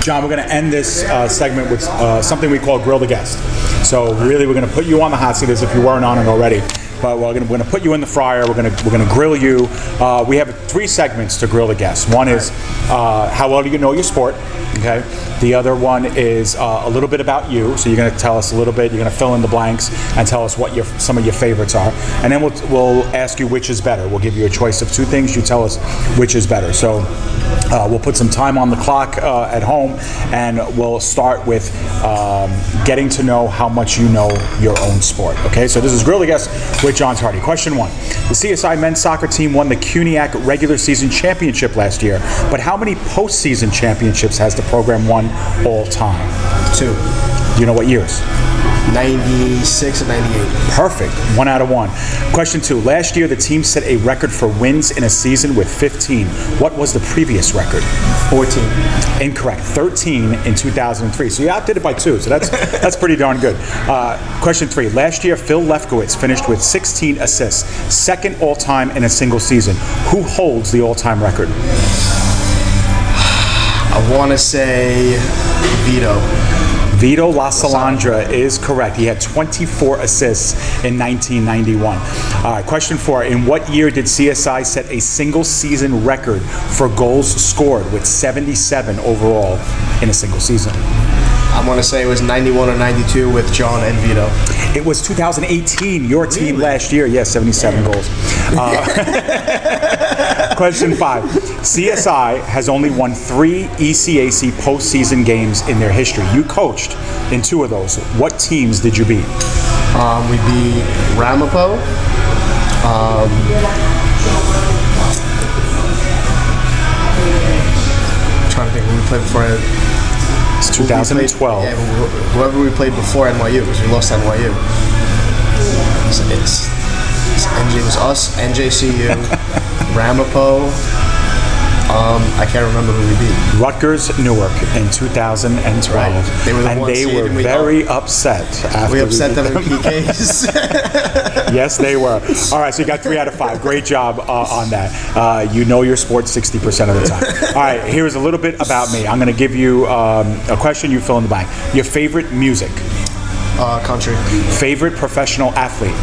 Speaker 1: John, we're going to end this segment with something we call Grill the Guest. So really, we're going to put you on the hot seat as if you weren't on it already. But we're going to put you in the fryer. We're going to grill you. We have 3 segments to grill the guest. One is how well do you know your sport? Okay. The other one is a little bit about you. So you're going to tell us a little bit. You're going to fill in the blanks and tell us what some of your favorites are. And then we'll ask you which is better. We'll give you a choice of 2 things. You tell us which is better. So we'll put some time on the clock at home, and we'll start with getting to know how much you know your own sport. Okay. So this is Grill the Guest with John Tardy. Question 1. The CSI men's soccer team won the CUNYAC regular season championship last year, but how many postseason championships has the program won all time?
Speaker 5: 2.
Speaker 1: Do you know what years?
Speaker 5: 96 and 98.
Speaker 1: Perfect. 1 out of 1. Question 2. Last year, the team set a record for wins in a season with 15. What was the previous record?
Speaker 5: 14.
Speaker 1: Incorrect. 13 in 2003. So you outdid it by 2. So that's pretty darn good. Question 3. Last year, Phil Lefkowitz finished with 16 assists, second all-time in a single season. Who holds the all-time record?
Speaker 5: I want to say Vito.
Speaker 1: Vito Lasalandra is correct. He had 24 assists in 1991. Question 4. In what year did CSI set a single season record for goals scored with 77 overall in a single season?
Speaker 5: I want to say it was 91 or 92 with John and Vito.
Speaker 1: It was 2018, your team last year. Yes, 77 goals. Question 5. CSI has only won 3 ECAC postseason games in their history. You coached in 2 of those. What teams did you beat?
Speaker 5: We beat Ramapo. I'm trying to think who we played before.
Speaker 1: It's 2012.
Speaker 5: Whoever we played before NYU, because we lost NYU. It's NJ was us, NJCU, Ramapo. I can't remember who we beat.
Speaker 1: Rutgers Newark in 2012.
Speaker 5: Right. They were the
Speaker 1: and
Speaker 5: one
Speaker 1: they
Speaker 5: seed
Speaker 1: were
Speaker 5: and we
Speaker 1: very upset after
Speaker 5: we upset them in
Speaker 1: beat
Speaker 5: PKs.
Speaker 1: Yes, they were. All right, so you got 3 out of 5. Great job on that. You know your sport 60% of the time. All right, here's a little bit about me. I'm going to give you a question. You fill in the blank. Your favorite music?
Speaker 5: Country.
Speaker 1: Favorite professional athlete?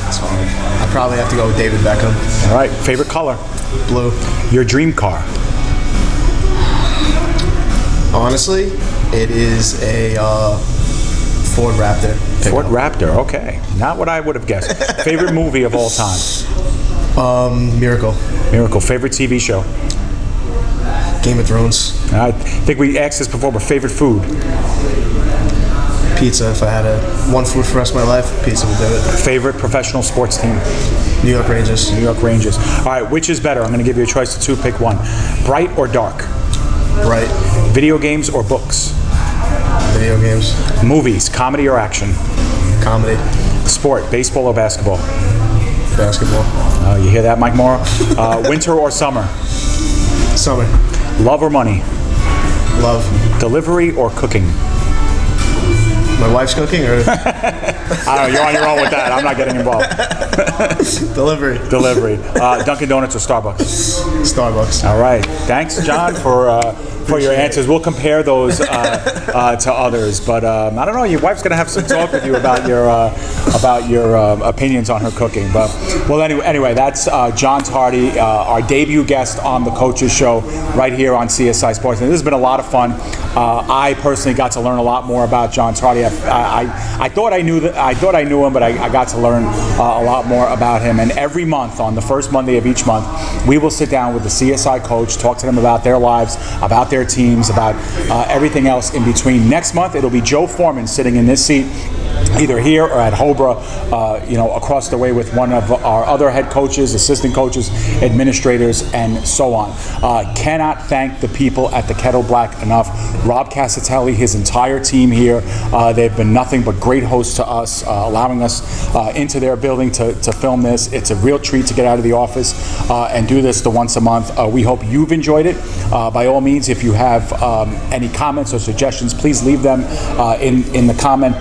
Speaker 5: That's hard. I probably have to go with David Beckham.
Speaker 1: All right, favorite color?
Speaker 5: Blue.
Speaker 1: Your dream car?
Speaker 5: Honestly, it is a Ford Raptor.
Speaker 1: Ford Raptor, okay. Not what I would have guessed. Favorite movie of all time?
Speaker 5: Miracle.
Speaker 1: Miracle. Favorite TV show?
Speaker 5: Game of Thrones.
Speaker 1: I think we asked this before, but favorite food?
Speaker 5: Pizza. If I had one food for the rest of my life, pizza would do it.
Speaker 1: Favorite professional sports team?
Speaker 5: New York Rangers.
Speaker 1: New York Rangers. All right, which is better? I'm going to give you a choice of 2. Pick one. Bright or dark?
Speaker 5: Bright.
Speaker 1: Video games or books?
Speaker 5: Video games.
Speaker 1: Movies, comedy or action?
Speaker 5: Comedy.
Speaker 1: Sport, baseball or basketball?
Speaker 5: Basketball.
Speaker 1: You hear that, Mike Morrow? Winter or summer?
Speaker 5: Summer.
Speaker 1: Love or money?
Speaker 5: Love.
Speaker 1: Delivery or cooking?
Speaker 5: My wife's cooking, or
Speaker 1: I don't know. You're on your own with that. I'm not getting involved.
Speaker 5: delivery?
Speaker 1: Delivery. Dunkin' Donuts or Starbucks?
Speaker 5: Starbucks.
Speaker 1: All right. Thanks, John, for your answers. We'll compare those to others. But I don't know. Your wife's going to have some talk with you about your opinions on her cooking. But well, anyway, that's John Tardy, our debut guest on the Coaches Show right here on CSI Sports. And this has been a lot of fun. I personally got to learn a lot more about John Tardy. I thought I knew him, but I got to learn a lot more about him. And every month, on the first Monday of each month, we will sit down with the CSI coach, talk to them about their lives, about their teams, about everything else in between. Next month, it'll be Joe Foreman sitting in this seat, either here or at Hobra, across the way with one of our other head coaches, assistant coaches, administrators, and so on. Cannot thank the people at the Kettle Black enough. Rob Casatelli, his entire team here, they've been nothing but great hosts to us, allowing us into their building to film this. It's a real treat to get out of the office and do this the once a month. We hope you've enjoyed it. By all means, if you have any comments or suggestions, please leave them in the comment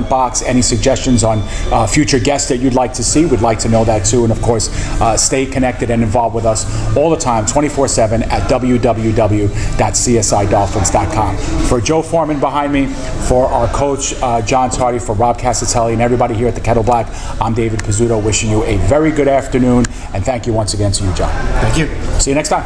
Speaker 1: box. Any suggestions on future guests that you'd like to see, we'd like to know that too. And of course, stay connected and involved with us all the time, 24/7 at www.csidolphins.com. For Joe Foreman behind me, for our coach John Tardy, for Rob Casatelli, and everybody here at the Kettle Black, I'm David Pizzuto, wishing you a very good afternoon, and thank you once again to you, John.
Speaker 5: Thank you.
Speaker 1: See you next time.